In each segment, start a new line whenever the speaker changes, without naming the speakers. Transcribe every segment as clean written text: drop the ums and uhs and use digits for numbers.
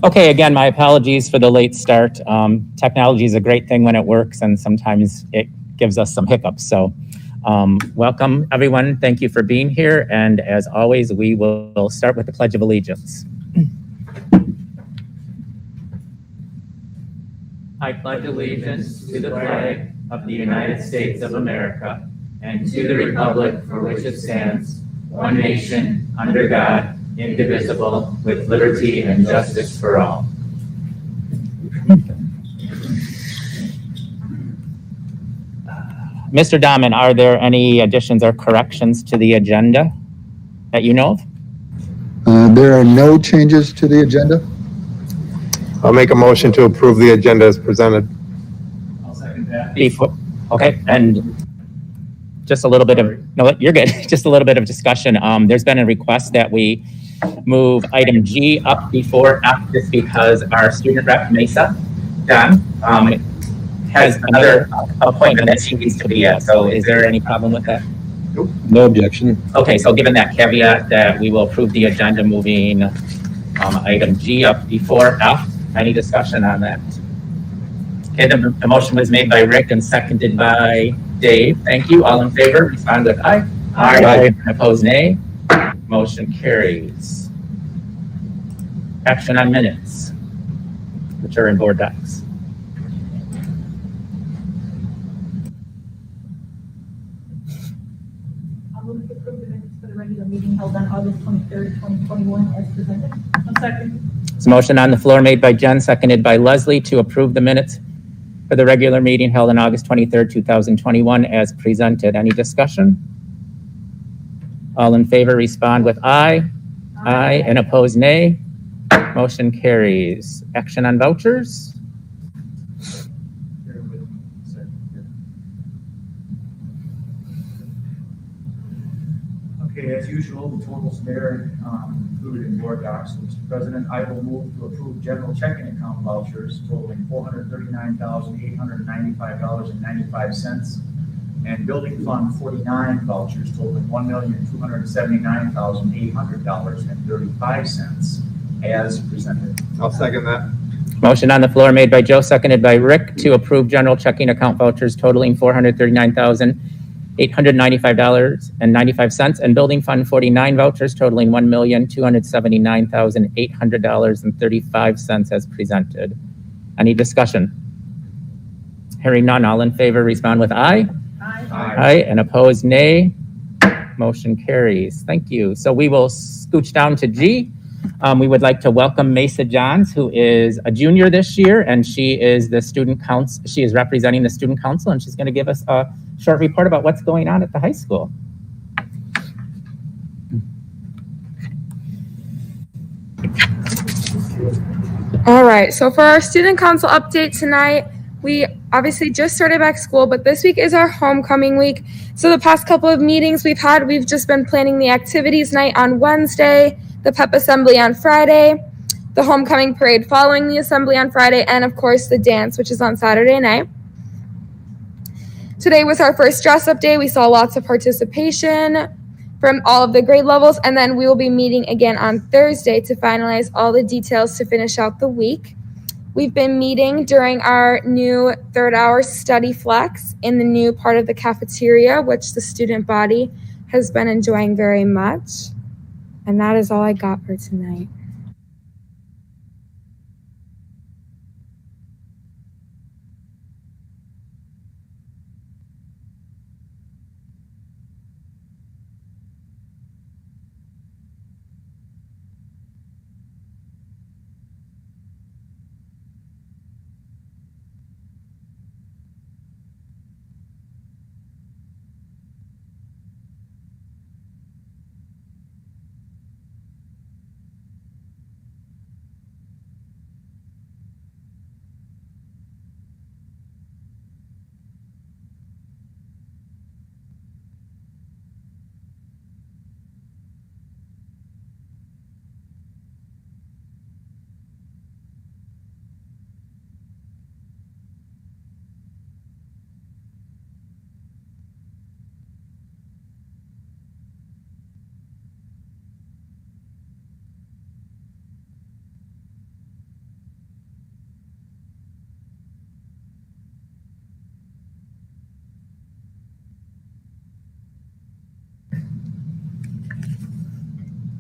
Okay, again, my apologies for the late start. Technology is a great thing when it works, and sometimes it gives us some hiccups. So welcome, everyone. Thank you for being here. And as always, we will start with the Pledge of Allegiance. I pledge allegiance to the flag of the United States of America and to the republic for which it stands, one nation, under God, indivisible, with liberty and justice for all. Mr. Dahman, are there any additions or corrections to the agenda that you know of?
There are no changes to the agenda.
I'll make a motion to approve the agenda as presented.
I'll second that.
Okay, and just a little bit of, no, you're good. Just a little bit of discussion. There's been a request that we move item G up before F, just because our student rep, Mesa, John, has another appointment that she needs to be at. So is there any problem with that?
Nope. No objection.
Okay, so given that caveat that we will approve the agenda moving item G up before F, any discussion on that? Okay, the motion was made by Rick and seconded by Dave. Thank you. All in favor, respond with aye. Aye. Opposed, nay. Motion carries. Action on minutes, which are in board docs.
I'll move to approve the minutes for the regular meeting held on August 23rd, 2021 as presented.
I'll second.
There's a motion on the floor made by Jen, seconded by Leslie to approve the minutes for the regular meeting held on August 23rd, 2021 as presented. Any discussion? All in favor respond with aye. Aye. And opposed, nay. Motion carries. Action on vouchers.
Okay, as usual, the totals there included in board docs. Mr. President, I will move to approve general checking account vouchers totaling $439,895.95 and building fund 49 vouchers totaling $1,279,800.35 as presented.
I'll second that.
Motion on the floor made by Joe, seconded by Rick to approve general checking account vouchers totaling $439,895.95 and building fund 49 vouchers totaling $1,279,800.35 as presented. Any discussion? Hearing none, all in favor respond with aye.
Aye.
Aye, and opposed, nay. Motion carries. Thank you. So we will scooch down to G. We would like to welcome Mesa Johns, who is a junior this year, and she is the student council. She is representing the student council, and she's going to give us a short report about what's going on at the high school.
All right, so for our student council update tonight, we obviously just started back school, but this week is our homecoming week. So the past couple of meetings we've just been planning the activities night on Wednesday, the pep assembly on Friday, the homecoming parade following the assembly on Friday, and of course the dance, which is on Saturday night. Today was our first dress-up day. We saw lots of participation from all of the grade levels, and then we will be meeting again on Thursday to finalize all the details to finish out the week. We've been meeting during our new third-hour study flex in the new part of the cafeteria, which the student body has been enjoying very much. And that is all I got for tonight.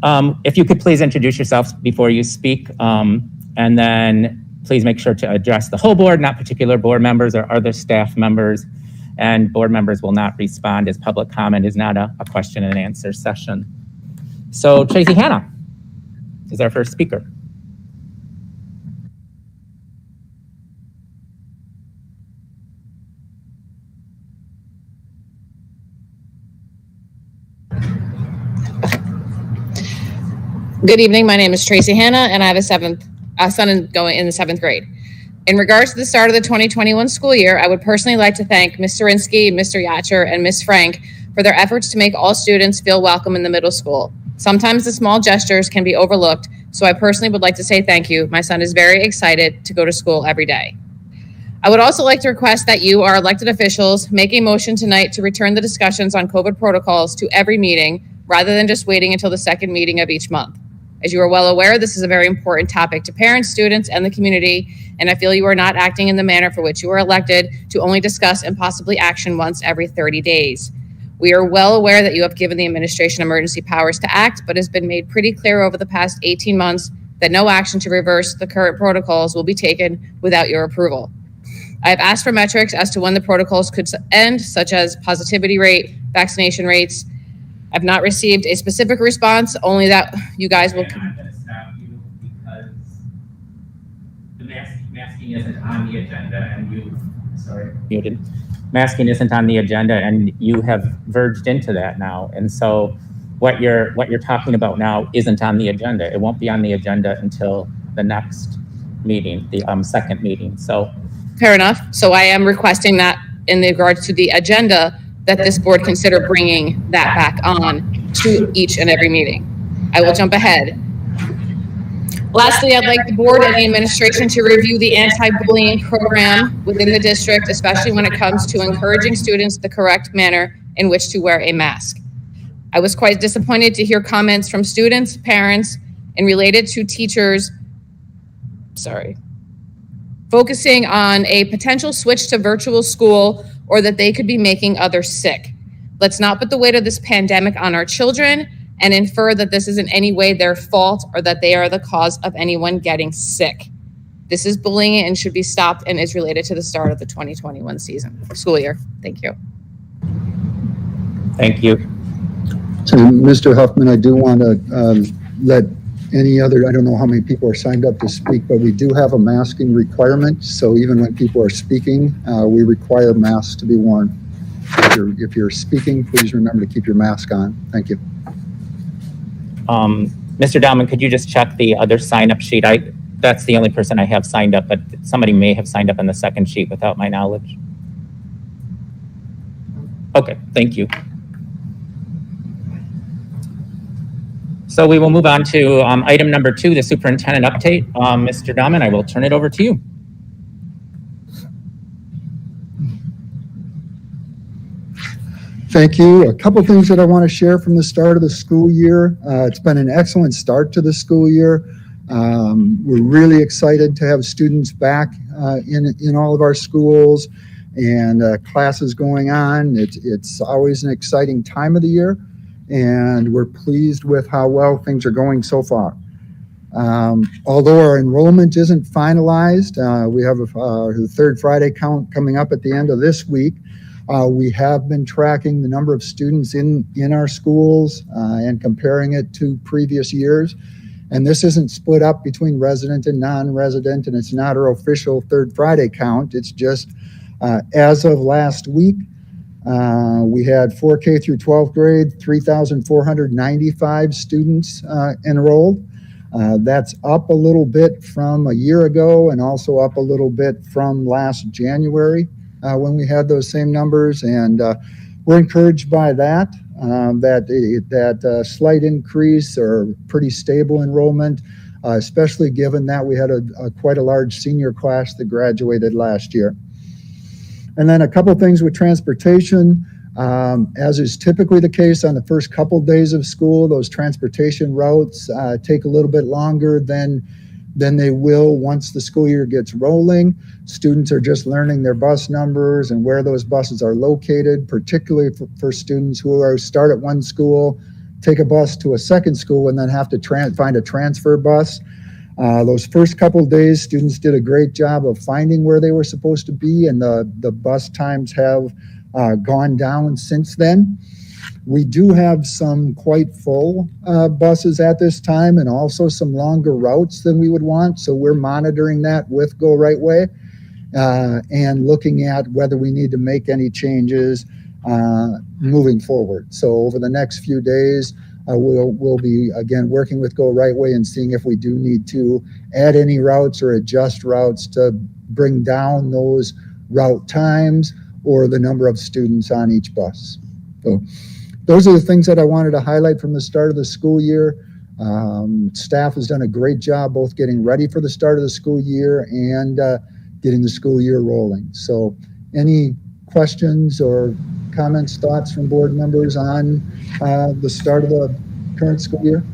If you could please introduce yourselves before you speak, and then please make sure to address the whole board, not particular board members or other staff members. And board members will not respond, as public comment is not a question and answer session. So Tracy Hanna is our first speaker.
Good evening. My name is Tracy Hanna, and I have a son going in the 7th grade. In regards to the start of the 2021 school year, I would personally like to thank Ms. Zorinsky, Mr. Yacher, and Ms. Frank for their efforts to make all students feel welcome in the middle school. Sometimes the small gestures can be overlooked, so I personally would like to say thank you. My son is very excited to go to school every day. I would also like to request that you, our elected officials, make a motion tonight to return the discussions on COVID protocols to every meeting rather than just waiting until the second meeting of each month. As you are well aware, this is a very important topic to parents, students, and the community, and I feel you are not acting in the manner for which you were elected to only discuss and possibly action once every 30 days. We are well aware that you have given the administration emergency powers to act, but it's been made pretty clear over the past 18 months that no action to reverse the current protocols will be taken without your approval. I have asked for metrics as to when the protocols could end, such as positivity rate, vaccination rates. I've not received a specific response, only that you guys will.
I'm going to stop you because the masking isn't on the agenda, and muted. Masking isn't on the agenda, and you have verged into that now. And so, what you're talking about now isn't on the agenda. It won't be on the agenda until the next meeting, the second meeting. So,
fair enough. So I am requesting that in regards to the agenda, that this board consider bringing that back on to each and every meeting. I will jump ahead. Lastly, I'd like the board and the administration to review the anti-bullying program within the district, especially when it comes to encouraging students the correct manner in which to wear a mask. I was quite disappointed to hear comments from students, parents, and related to teachers, focusing on a potential switch to virtual school or that they could be making others sick. Let's not put the weight of this pandemic on our children and infer that this is in any way their fault or that they are the cause of anyone getting sick. This is bullying and should be stopped and is related to the start of the 2021 school year. Thank you.
thank you.
So, Mr. Huffman, I do want to let any other, I don't know how many people are signed up to speak, but we do have a masking requirement. So even when people are speaking, we require masks to be worn. If you're speaking, please remember to keep your mask on. Thank you.
Mr. Dahman, could you just check the other sign-up sheet? That's the only person I have signed up, but somebody may have signed up on the second sheet without my knowledge. Okay, thank you. So we will move on to item number 2, the superintendent update. Mr. Dahman, I will turn it over to you.
Thank you. A couple things that I want to share from the start of the school year. It's been an excellent start to the school year. We're really excited to have students back in all of our schools and classes going on. It's always an exciting time of the year, and we're pleased with how well things are going so far. Although our enrollment isn't finalized, we have the third Friday count coming up at the end of this week. We have been tracking the number of students in our schools and comparing it to previous years. And this isn't split up between resident and non-resident, and it's not our official third Friday count. It's just as of last week, we had 4K through 12th grade, 3,495 students enrolled. That's up a little bit from a year ago and also up a little bit from last January when we had those same numbers. And we're encouraged by that, that slight increase or pretty stable enrollment, especially given that we had quite a large senior class that graduated last year. And then a couple things with transportation. As is typically the case on the first couple days of school, those transportation routes take a little bit longer than they will once the school year gets rolling. Students are just learning their bus numbers and where those buses are located, particularly for students who start at one school, take a bus to a second school and then have to find a transfer bus. Those first couple of days, students did a great job of finding where they were supposed to be, and the bus times have gone down since then. We do have some quite full buses at this time, and also some longer routes than we would want. So we're monitoring that with Go Right Way and looking at whether we need to make any changes moving forward. So over the next few days, we'll be again working with Go Right Way and seeing if we do need to add any routes or adjust routes to bring down those route times or the number of students on each bus. So those are the things that I wanted to highlight from the start of the school year. Staff has done a great job both getting ready for the start of the school year and getting the school year rolling. So any questions or comments, thoughts from board members on the start of the current school year?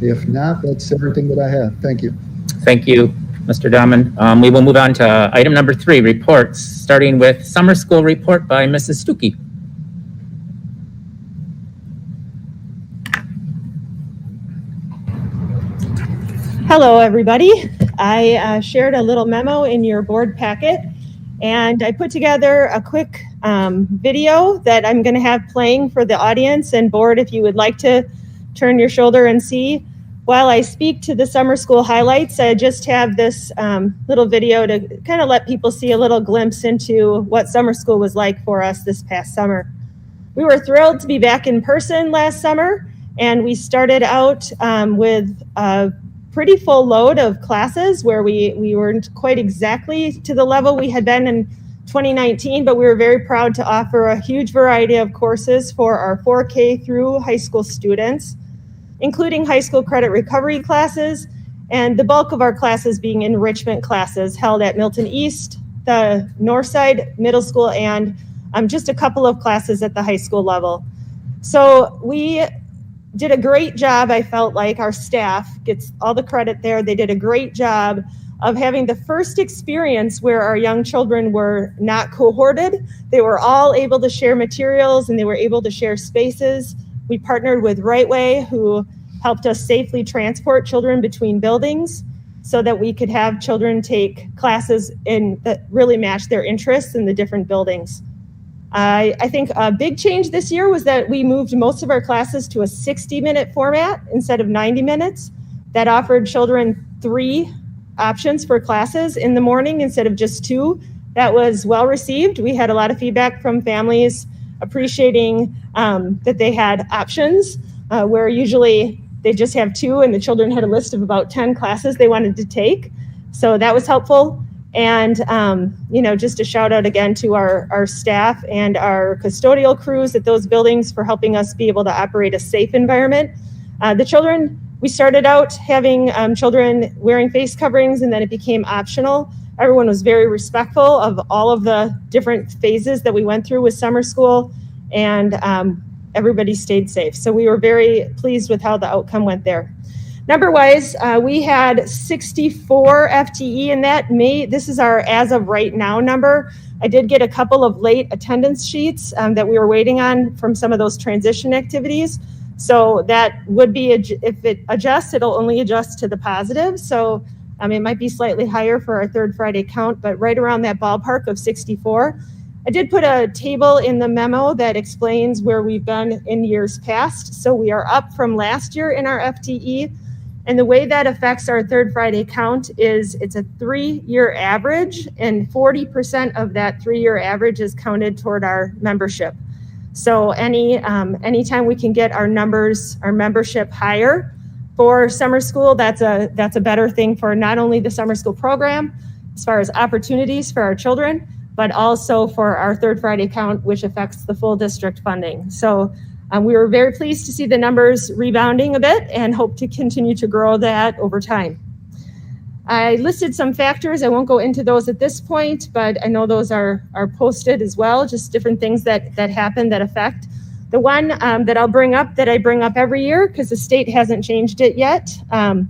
If not, that's everything that I have. Thank you.
Thank you, Mr. Dahman. We will move on to item number 3, reports, starting with summer school report by Mrs. Stuckey.
Hello, everybody. I shared a little memo in your board packet, and I put together a quick video that I'm going to have playing for the audience and board if you would like to turn your shoulder and see. While I speak to the summer school highlights, I just have this little video to kind of let people see a little glimpse into what summer school was like for us this past summer. We were thrilled to be back in person last summer, and we started out with a pretty full load of classes where we weren't quite exactly to the level we had been in 2019, but we were very proud to offer a huge variety of courses for our 4K through high school students, including high school credit recovery classes, and the bulk of our classes being enrichment classes held at Milton East, the Northside Middle School, and just a couple of classes at the high school level. So we did a great job. I felt like our staff gets all the credit there. They did a great job of having the first experience where our young children were not cohorted. They were all able to share materials and they were able to share spaces. We partnered with Right Way, who helped us safely transport children between buildings so that we could have children take classes that really matched their interests in the different buildings. I think a big change this year was that we moved most of our classes to a 60-minute format instead of 90 minutes. That offered children 3 options for classes in the morning instead of just 2. That was well received. We had a lot of feedback from families appreciating that they had options where usually they just have 2 and the children had a list of about 10 classes they wanted to take. So that was helpful. And, just a shout out again to our staff and our custodial crews at those buildings for helping us be able to operate a safe environment. The children, we started out having children wearing face coverings, and then it became optional. Everyone was very respectful of all of the different phases that we went through with summer school, and everybody stayed safe. So we were very pleased with how the outcome went there. Number-wise, we had 64 FTE in that. This is our as of right now number. I did get a couple of late attendance sheets that we were waiting on from some of those transition activities. So that would be, if it adjusts, it'll only adjust to the positive. So it might be slightly higher for our third Friday count, but right around that ballpark of 64. I did put a table in the memo that explains where we've been in years past. So we are up from last year in our FTE. And the way that affects our third Friday count is it's a 3-year average, and 40% of that 3-year average is counted toward our membership. So anytime we can get our membership higher for summer school, that's a better thing for not only the summer school program, as far as opportunities for our children, but also for our third Friday count, which affects the full district funding. So we were very pleased to see the numbers rebounding a bit and hope to continue to grow that over time. I listed some factors. I won't go into those at this point, but I know those are posted as well, just different things that happen that affect. The one that I'll bring up, that I bring up every year because the state hasn't changed it yet, and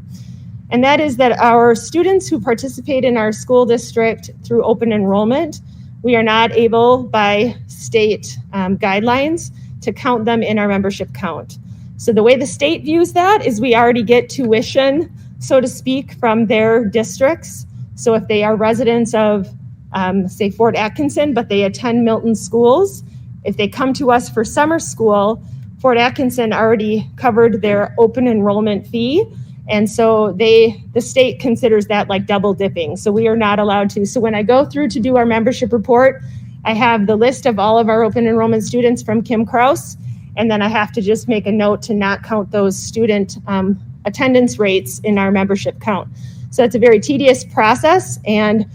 that is that our students who participate in our school district through open enrollment, we are not able by state guidelines to count them in our membership count. So the way the state views that is we already get tuition, so to speak, from their districts. So if they are residents of, say, Fort Atkinson, but they attend Milton schools, if they come to us for summer school, Fort Atkinson already covered their open enrollment fee. And so the state considers that like double dipping. So we are not allowed to. So when I go through to do our membership report, I have the list of all of our open enrollment students from Kim Kraus. And then I have to just make a note to not count those student attendance rates in our membership count. So it's a very tedious process, and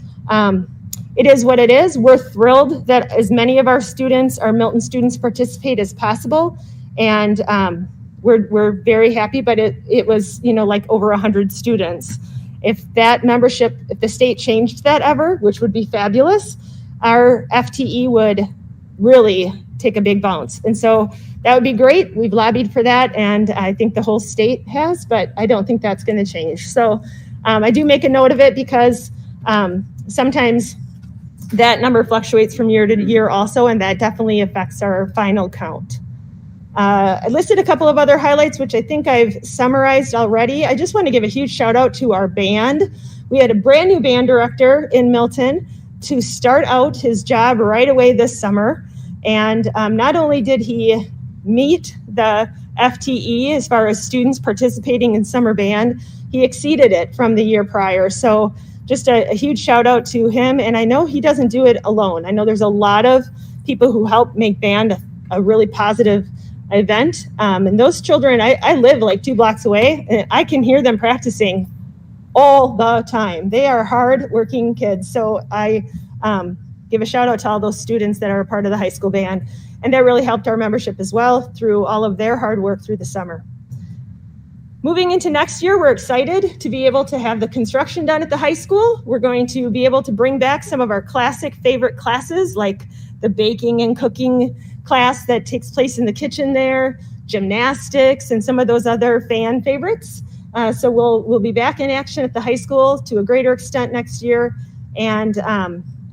it is what it is. We're thrilled that as many of our students, our Milton students, participate as possible. And we're very happy, but it was, like over 100 students. If that membership, if the state changed that ever, which would be fabulous, our FTE would really take a big bounce. And so that would be great. We've lobbied for that, and I think the whole state has, but I don't think that's going to change. So I do make a note of it because sometimes that number fluctuates from year to year also, and that definitely affects our final count. I listed a couple of other highlights, which I think I've summarized already. I just want to give a huge shout out to our band. We had a brand new band director in Milton to start out his job right away this summer. And not only did he meet the FTE as far as students participating in summer band, he exceeded it from the year prior. So just a huge shout out to him. And I know he doesn't do it alone. I know there's a lot of people who help make band a really positive event. And those children, I live like 2 blocks away, and I can hear them practicing all the time. They are hard-working kids. So I give a shout out to all those students that are a part of the high school band. And that really helped our membership as well through all of their hard work through the summer. Moving into next year, we're excited to be able to have the construction done at the high school. We're going to be able to bring back some of our classic favorite classes, like the baking and cooking class that takes place in the kitchen there, gymnastics, and some of those other fan favorites. So we'll be back in action at the high school to a greater extent next year. And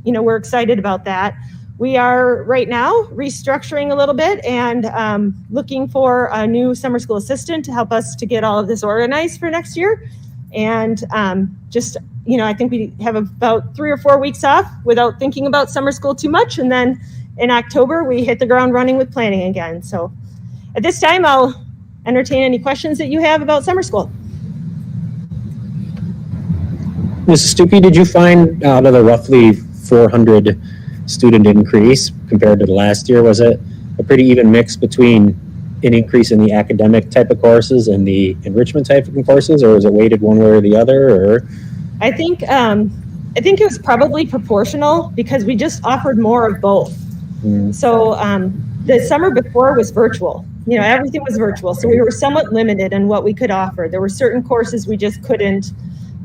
we're excited about that. We are right now restructuring a little bit and looking for a new summer school assistant to help us to get all of this organized for next year. And I think we have about 3 or 4 weeks off without thinking about summer school too much. And then in October, we hit the ground running with planning again. So at this time, I'll entertain any questions that you have about summer school.
Mrs. Stuckey, did you find out of the roughly 400 student increase compared to the last year, was it a pretty even mix between an increase in the academic type of courses and the enrichment type of courses, or was it weighted one way or the other? Or
I think it was probably proportional because we just offered more of both. So the summer before was virtual. Everything was virtual, so we were somewhat limited in what we could offer. There were certain courses we just couldn't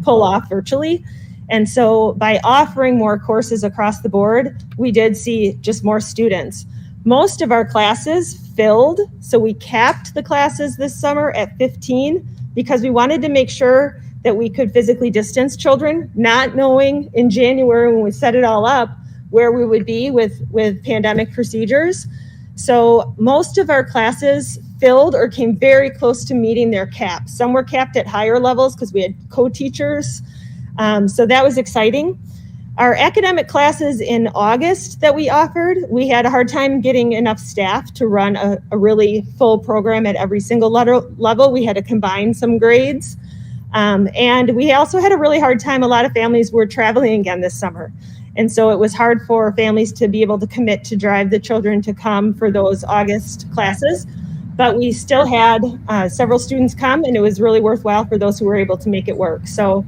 pull off virtually. And so by offering more courses across the board, we did see just more students. Most of our classes filled, so we capped the classes this summer at 15 because we wanted to make sure that we could physically distance children, not knowing in January when we set it all up where we would be with pandemic procedures. So most of our classes filled or came very close to meeting their cap. Some were capped at higher levels because we had co-teachers. So that was exciting. Our academic classes in August that we offered, we had a hard time getting enough staff to run a really full program at every single level. We had to combine some grades. And we also had a really hard time. A lot of families were traveling again this summer. And so it was hard for families to be able to commit to drive the children to come for those August classes. But we still had several students come, and it was really worthwhile for those who were able to make it work. So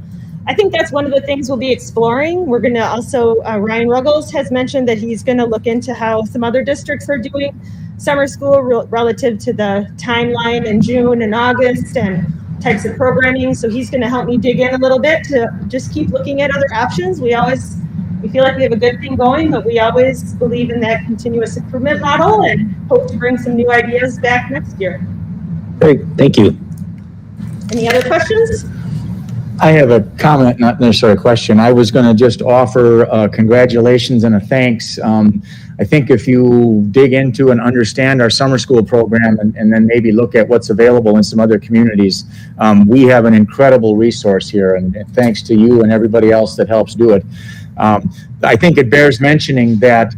I think that's one of the things we'll be exploring. We're going to also, Ryan Ruggles has mentioned that he's going to look into how some other districts are doing summer school relative to the timeline in June and August and types of programming. So he's going to help me dig in a little bit to just keep looking at other options. We feel like we have a good thing going, but we always believe in that continuous improvement model and hope to bring some new ideas back next year.
Great, thank you.
Any other questions?
I have a comment, not necessarily a question. I was going to just offer congratulations and a thanks. I think if you dig into and understand our summer school program and then maybe look at what's available in some other communities, we have an incredible resource here, and thanks to you and everybody else that helps do it. I think it bears mentioning that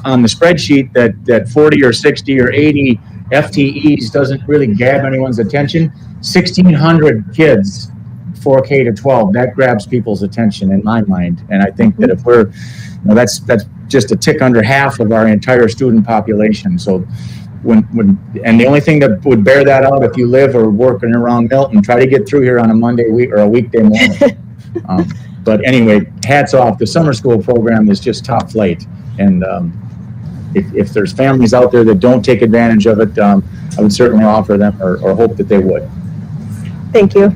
on the spreadsheet that 40 or 60 or 80 FTEs doesn't really grab anyone's attention. 1,600 kids, 4K to 12, that grabs people's attention in my mind. And I think that if we're, that's just a tick under half of our entire student population. So and the only thing that would bear that out, if you live or work in around Milton, try to get through here on a Monday week or a weekday morning. But anyway, hats off. The summer school program is just top flight. And if there's families out there that don't take advantage of it, I would certainly offer them or hope that they would.
Thank you.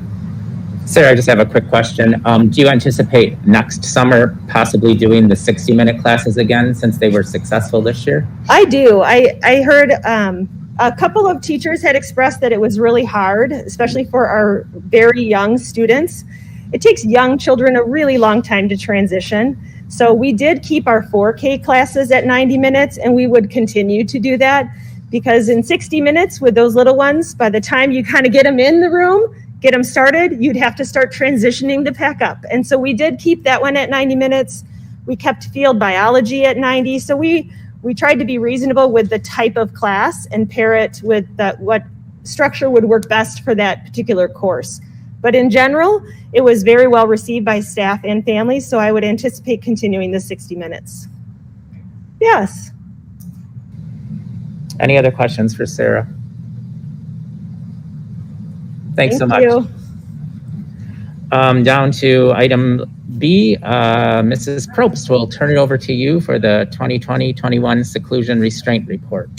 Sarah, I just have a quick question. Do you anticipate next summer possibly doing the 60-minute classes again since they were successful this year?
I do. I heard a couple of teachers had expressed that it was really hard, especially for our very young students. It takes young children a really long time to transition. So we did keep our 4K classes at 90 minutes, and we would continue to do that because in 60 minutes with those little ones, by the time you kind of get them in the room, get them started, you'd have to start transitioning to pack up. And so we did keep that one at 90 minutes. We kept field biology at 90. So we tried to be reasonable with the type of class and pair it with what structure would work best for that particular course. But in general, it was very well received by staff and families, so I would anticipate continuing the 60 minutes. Yes.
Any other questions for Sarah? Thanks so much.
Thank you.
Down to item B, Mrs. Probst, we'll turn it over to you for the 2020-21 Seclusion Restraint Report.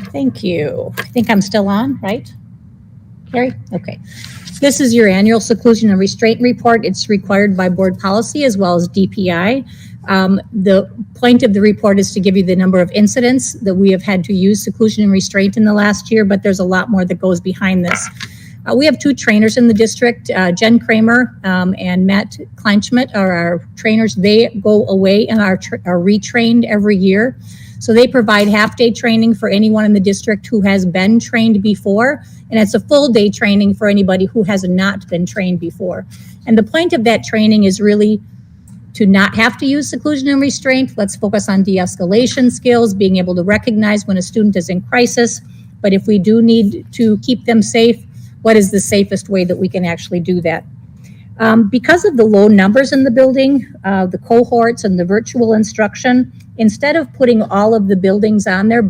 Thank you. I think I'm still on, right? Carrie? Okay. This is your annual Seclusion and Restraint Report. It's required by board policy as well as DPI. The point of the report is to give you the number of incidents that we have had to use seclusion and restraint in the last year, but there's a lot more that goes behind this. We have two trainers in the district, Jen Kramer and Matt Kleinschmidt are our trainers. They go away and are retrained every year. So they provide half-day training for anyone in the district who has been trained before, and it's a full-day training for anybody who has not been trained before. And the point of that training is really to not have to use seclusion and restraint. Let's focus on de-escalation skills, being able to recognize when a student is in crisis. But if we do need to keep them safe, what is the safest way that we can actually do that? Because of the low numbers in the building, the cohorts and the virtual instruction, instead of putting all of the buildings on there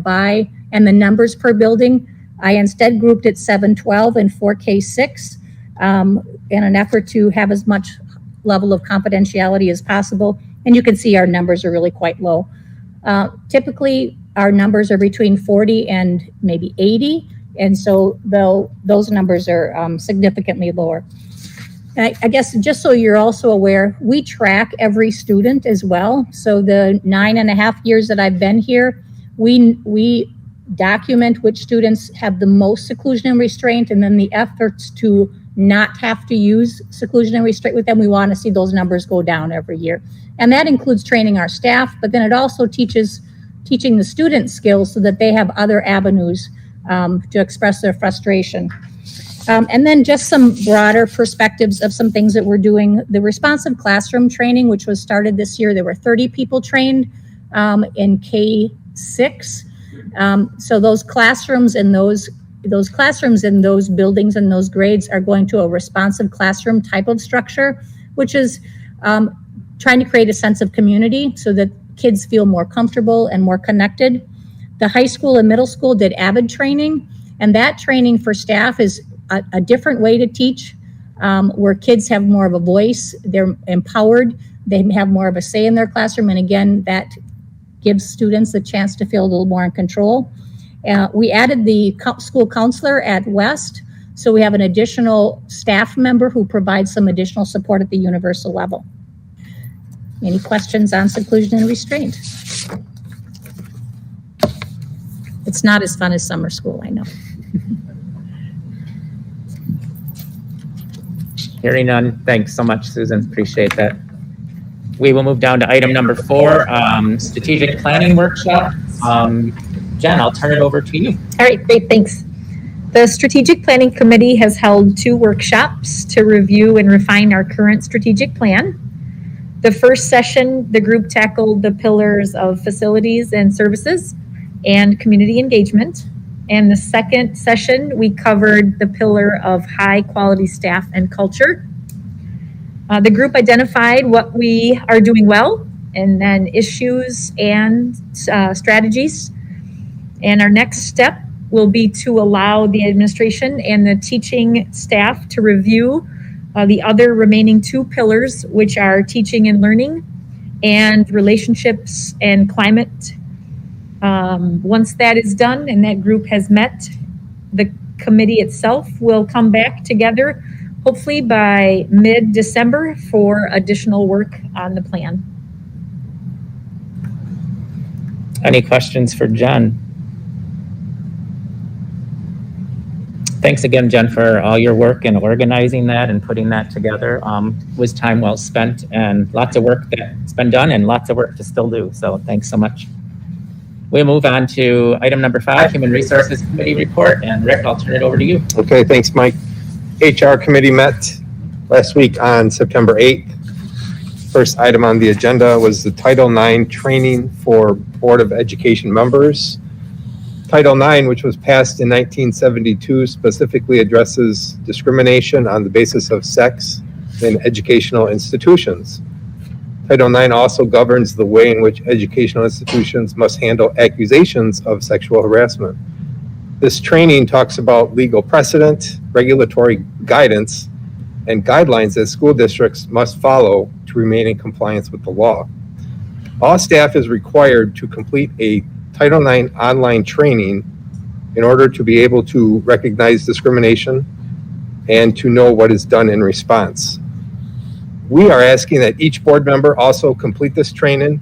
and the numbers per building, I instead grouped it 712 and 4K6 in an effort to have as much level of confidentiality as possible. And you can see our numbers are really quite low. Typically, our numbers are between 40 and maybe 80. And so those numbers are significantly lower. And I guess just so you're also aware, we track every student as well. So the 9.5 years that I've been here, we document which students have the most seclusion and restraint, and then the efforts to not have to use seclusion and restraint with them. We want to see those numbers go down every year. And that includes training our staff, but then it also teaching the students skills so that they have other avenues to express their frustration. And then just some broader perspectives of some things that we're doing. The responsive classroom training, which was started this year, there were 30 people trained in K6. So those classrooms and those classrooms in those buildings and those grades are going to a responsive classroom type of structure, which is trying to create a sense of community so that kids feel more comfortable and more connected. The high school and middle school did Avid Training, and that training for staff is a different way to teach, where kids have more of a voice, they're empowered, they have more of a say in their classroom, and again, that gives students a chance to feel a little more in control. We added the school counselor at West, so we have an additional staff member who provides some additional support at the universal level. Any questions on seclusion and restraint? It's not as fun as summer school, I know.
Hearing none, thanks so much, Susan, appreciate that. We will move down to item number 4, strategic planning workshop. Jen, I'll turn it over to you.
All right, great, thanks. The Strategic Planning Committee has held 2 workshops to review and refine our current strategic plan. The first session, the group tackled the pillars of facilities and services and community engagement. And the second session, we covered the pillar of high quality staff and culture. The group identified what we are doing well, and then issues and strategies. And our next step will be to allow the administration and the teaching staff to review the other remaining 2 pillars, which are teaching and learning and relationships and climate. Once that is done and that group has met, the committee itself will come back together, hopefully by mid-December, for additional work on the plan.
Any questions for Jen? Thanks again, Jen, for all your work in organizing that and putting that together. Was time well spent, and lots of work that's been done and lots of work to still do. So thanks so much. We'll move on to item number 5, Human Resources Committee report. And Rick, I'll turn it over to you.
Okay, thanks, Mike. HR committee met last week on September 8th. First item on the agenda was the Title IX training for Board of Education members. Title IX, which was passed in 1972, specifically addresses discrimination on the basis of sex in educational institutions. Title IX also governs the way in which educational institutions must handle accusations of sexual harassment. This training talks about legal precedent, regulatory guidance, and guidelines that school districts must follow to remain in compliance with the law. All staff is required to complete a Title IX online training in order to be able to recognize discrimination and to know what is done in response. We are asking that each board member also complete this training,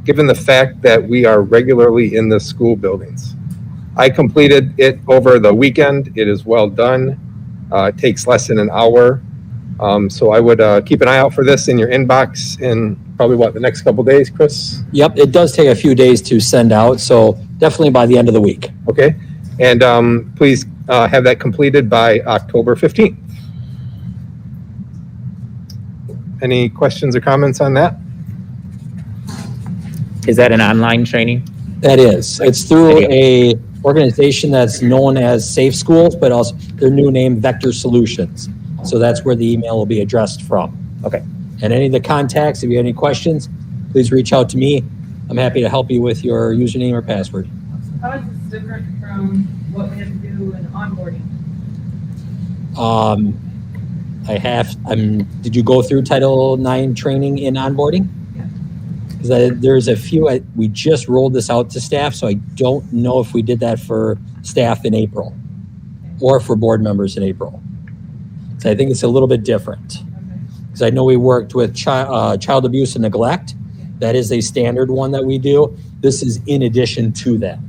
given the fact that we are regularly in the school buildings. I completed it over the weekend. It is well done. It takes less than an hour. So I would keep an eye out for this in your inbox in probably the next couple days, Chris?
Yep, it does take a few days to send out, so definitely by the end of the week.
Okay, and please have that completed by October 15th. Any questions or comments on that?
Is that an online training?
That is. It's through a organization that's known as Safe Schools, but also their new name, Vector Solutions. So that's where the email will be addressed from.
Okay.
And any of the contacts, if you have any questions, please reach out to me. I'm happy to help you with your username or password.
How is this different from what we have to do in onboarding?
Did you go through Title IX training in onboarding?
Yeah.
Because there's a few, we just rolled this out to staff, so I don't know if we did that for staff in April or for board members in April. So I think it's a little bit different. Because I know we worked with child abuse and neglect. That is a standard one that we do. This is in addition to that.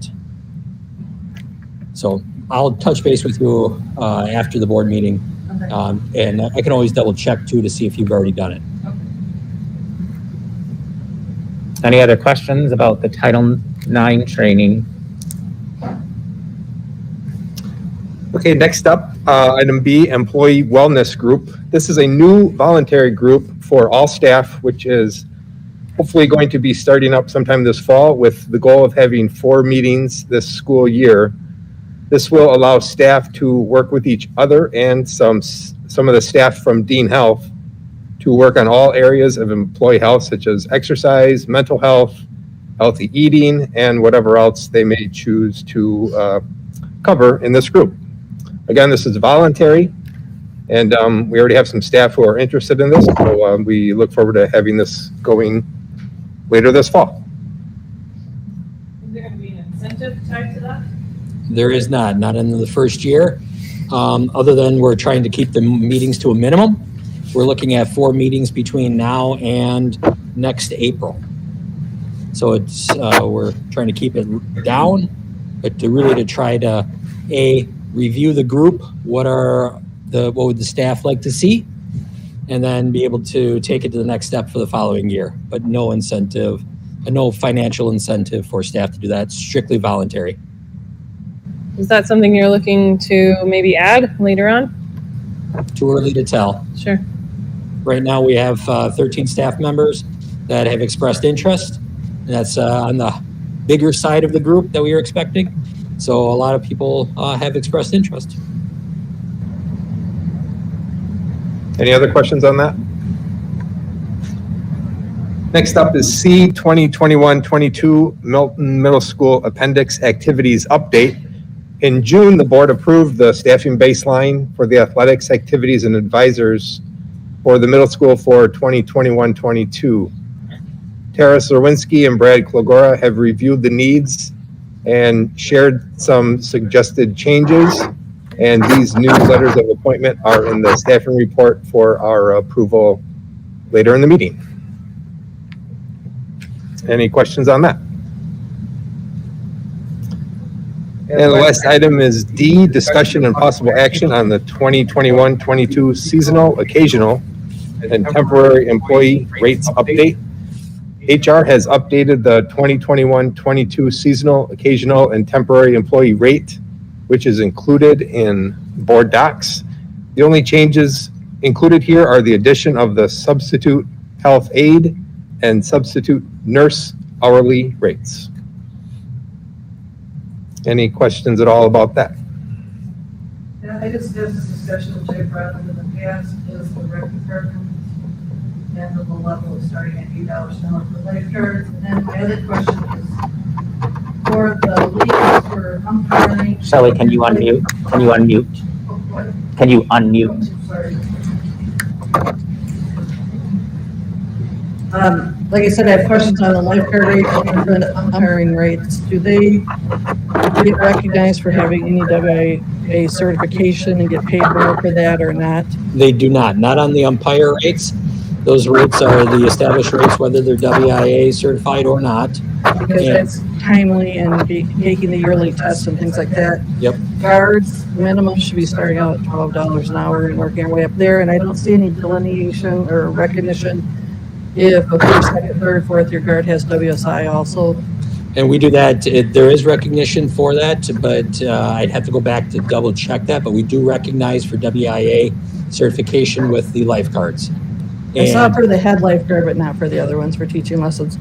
So I'll touch base with you after the board meeting. Okay. And I can always double check too to see if you've already done it.
Okay. Any other questions about the Title IX training?
Okay, next up, item B, Employee Wellness Group. This is a new voluntary group for all staff, which is hopefully going to be starting up sometime this fall with the goal of having 4 meetings this school year. This will allow staff to work with each other and some of the staff from Dean Health to work on all areas of employee health, such as exercise, mental health, healthy eating, and whatever else they may choose to cover in this group. Again, this is voluntary, and we already have some staff who are interested in this, so we look forward to having this going later this fall.
Is there going to be an incentive tied to that?
There is not in the first year, other than we're trying to keep the meetings to a minimum. We're looking at 4 meetings between now and next April. So it's we're trying to keep it down, but to try to review the group, what are
what would the staff like to see, and then be able to take it to the next step for the following year. But no incentive, no financial incentive for staff to do that. It's strictly voluntary.
Is that something you're looking to maybe add later on?
Too early to tell.
Sure.
Right now, we have 13 staff members that have expressed interest. And that's on the bigger side of the group that we were expecting. So a lot of people have expressed interest.
Any other questions on that? Next up is C 2021-22 Milton Middle School Appendix Activities Update. In June, the board approved the staffing baseline for the athletics activities and advisors for the middle school for 2021-22. Tara Serwinski and Brad Klogora have reviewed the needs and shared some suggested changes. And these new letters of appointment are in the staffing report for our approval later in the meeting. Any questions on that? And the last item is D, discussion and possible action on the 2021-22 seasonal, occasional, and temporary employee rates update. HR has updated the 2021-22 seasonal, occasional, and temporary employee rate, which is included in board docs. The only changes included here are the addition of the substitute health aide and substitute nurse hourly rates. Any questions at all about that?
Yeah, I just had this discussion with Jay Bradley in the past, is the rec department and the level of starting at $8 an hour for lifeguards. And then my other question is for the leagues for umpiring.
Shelley, can you unmute? Can you unmute?
What?
Can you unmute?
Sorry.
Like I said, I have questions on the lifeguard rates and the umpiring rates. Do they get recognized for having any WIA certification and get paid more for that or not?
They do not on the umpire rates. Those rates are the established rates, whether they're WIA certified or not.
Because that's timely and taking the yearly tests and things like that.
Yep.
Guards, minimum should be starting out at $12 an hour and working our way up there. And I don't see any delineation or recognition if a first, second, third, fourth year guard has WSI also.
And we do that. There is recognition for that, but I'd have to go back to double check that. But we do recognize for WIA certification with the lifeguards.
I saw it for the head lifeguard, but not for the other ones for teaching lessons.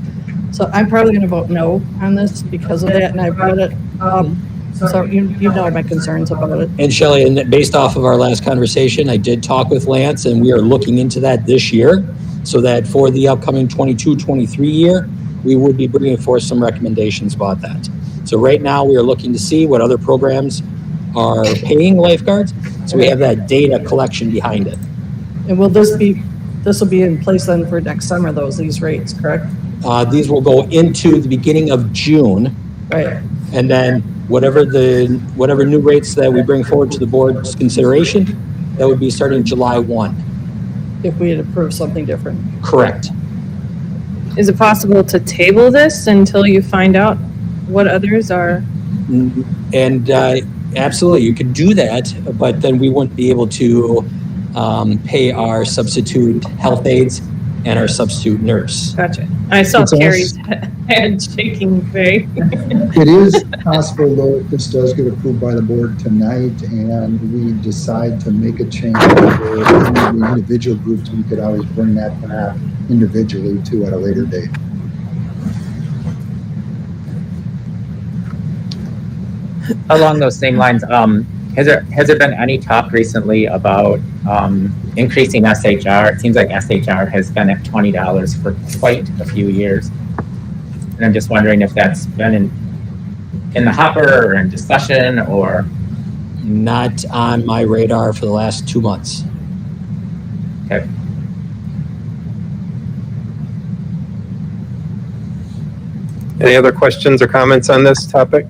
So I'm probably going to vote no on this because of that, and I brought it up. So you know my concerns about it.
And Shelley, and based off of our last conversation, I did talk with Lance, and we are looking into that this year, so that for the upcoming 22-23 year, we would be bringing forth some recommendations about that. So right now, we are looking to see what other programs are paying lifeguards, so we have that data collection behind it.
And will this will be in place then for next summer, these rates, correct?
These will go into the beginning of June.
Right.
And then whatever new rates that we bring forward to the board's consideration, that would be starting July 1.
If we had approved something different.
Correct.
Is it possible to table this until you find out what others are?
And absolutely, you could do that, but then we wouldn't be able to pay our substitute health aides and our substitute nurse.
Gotcha. I saw
It's
Carrie's head shaking very.
It is possible, though, if this does get approved by the board tonight and we decide to make a change for the individual groups, we could always bring that back individually too at a later date.
Along those same lines, has there been any talk recently about increasing SHR? It seems like SHR has been at $20 for quite a few years. And I'm just wondering if that's been in the hopper or in discussion or...
Not on my radar for the last 2 months.
Okay.
Any other questions or comments on this topic?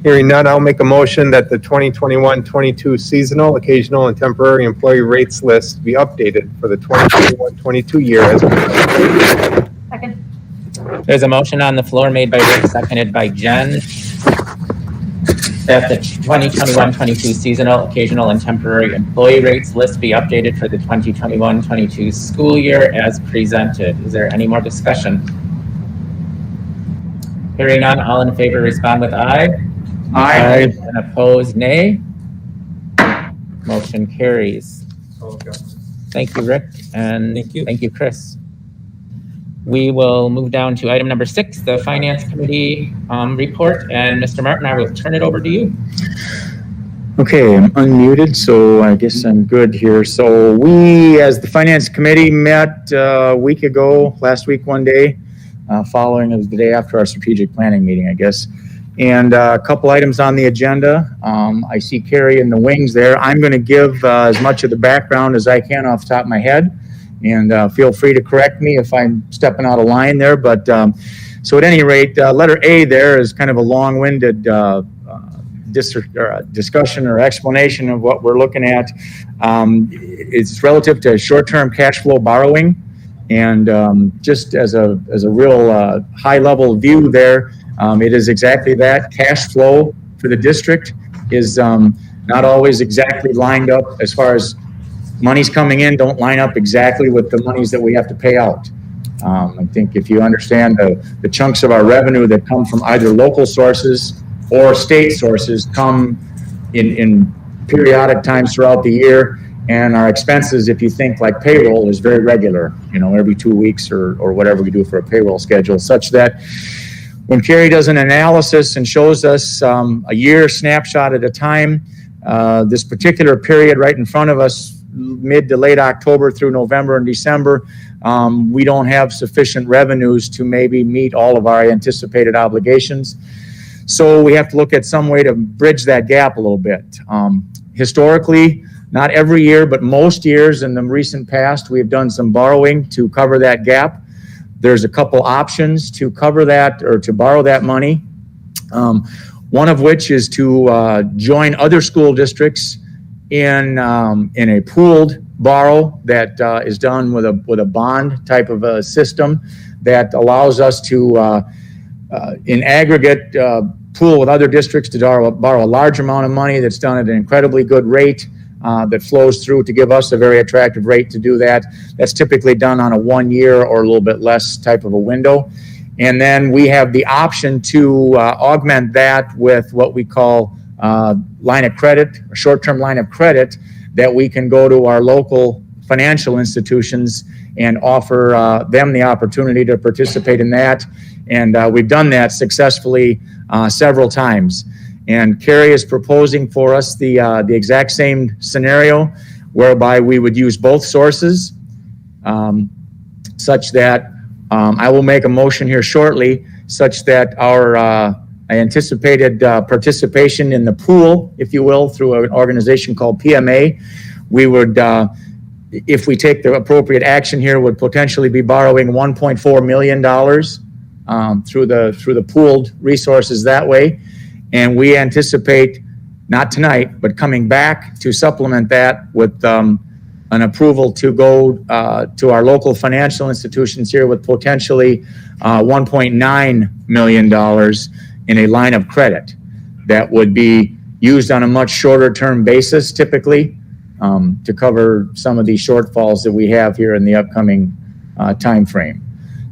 Hearing none, I'll make a motion that the 2021-22 seasonal, occasional, and temporary employee rates list be updated for the 2021-22 year as presented.
Second.
There's a motion on the floor made by Rick, seconded by Jen. that the 2021-22 seasonal, occasional, and temporary employee rates list be updated for the 2021-22 school year as presented. Is there any more discussion? Hearing none, all in favor respond with aye.
Aye.
And opposed, nay. Motion carries. Thank you, Rick, and thank you, Chris. We will move down to item number 6, the Finance Committee report. And Mr. Martin, I will turn it over to you.
Okay, I'm unmuted, so I guess I'm good here. So we, as the Finance Committee, met a week ago, last week, one day, following the day after our strategic planning meeting, I guess. And a couple items on the agenda. I see Carrie in the wings there. I'm going to give as much of the background as I can off the top of my head. And feel free to correct me if I'm stepping out of line there. But so at any rate, letter A there is kind of a long-winded discussion or explanation of what we're looking at. It's relative to short-term cash flow borrowing. And just as a real high-level view there, it is exactly that. Cash flow for the district is not always exactly lined up as far as monies coming in don't line up exactly with the monies that we have to pay out. I think if you understand the chunks of our revenue that come from either local sources or state sources come in periodic times throughout the year, and our expenses, if you think like payroll, is very regular, every 2 weeks or whatever we do for a payroll schedule, such that when Carrie does an analysis and shows us a year snapshot at a time, this particular period right in front of us, mid to late October through November and December, we don't have sufficient revenues to maybe meet all of our anticipated obligations. So we have to look at some way to bridge that gap a little bit. Historically, not every year, but most years in the recent past, we've done some borrowing to cover that gap. There's a couple options to cover that or to borrow that money. One of which is to join other school districts in a pooled borrow that is done with a bond type of a system that allows us to, in aggregate, pool with other districts to borrow a large amount of money that's done at an incredibly good rate that flows through to give us a very attractive rate to do that. That's typically done on a 1 year or a little bit less type of a window. And then we have the option to augment that with what we call line of credit, a short-term line of credit that we can go to our local financial institutions and offer them the opportunity to participate in that. And we've done that successfully several times. And Carrie is proposing for us the exact same scenario whereby we would use both sources such that I will make a motion here shortly such that our anticipated participation in the pool, if you will, through an organization called PMA, we would, if we take the appropriate action here, would potentially be borrowing $1.4 million through the pooled resources that way. And we anticipate, not tonight, but coming back to supplement that with an approval to go to our local financial institutions here with potentially $1.9 million in a line of credit that would be used on a much shorter term basis typically to cover some of these shortfalls that we have here in the upcoming time frame.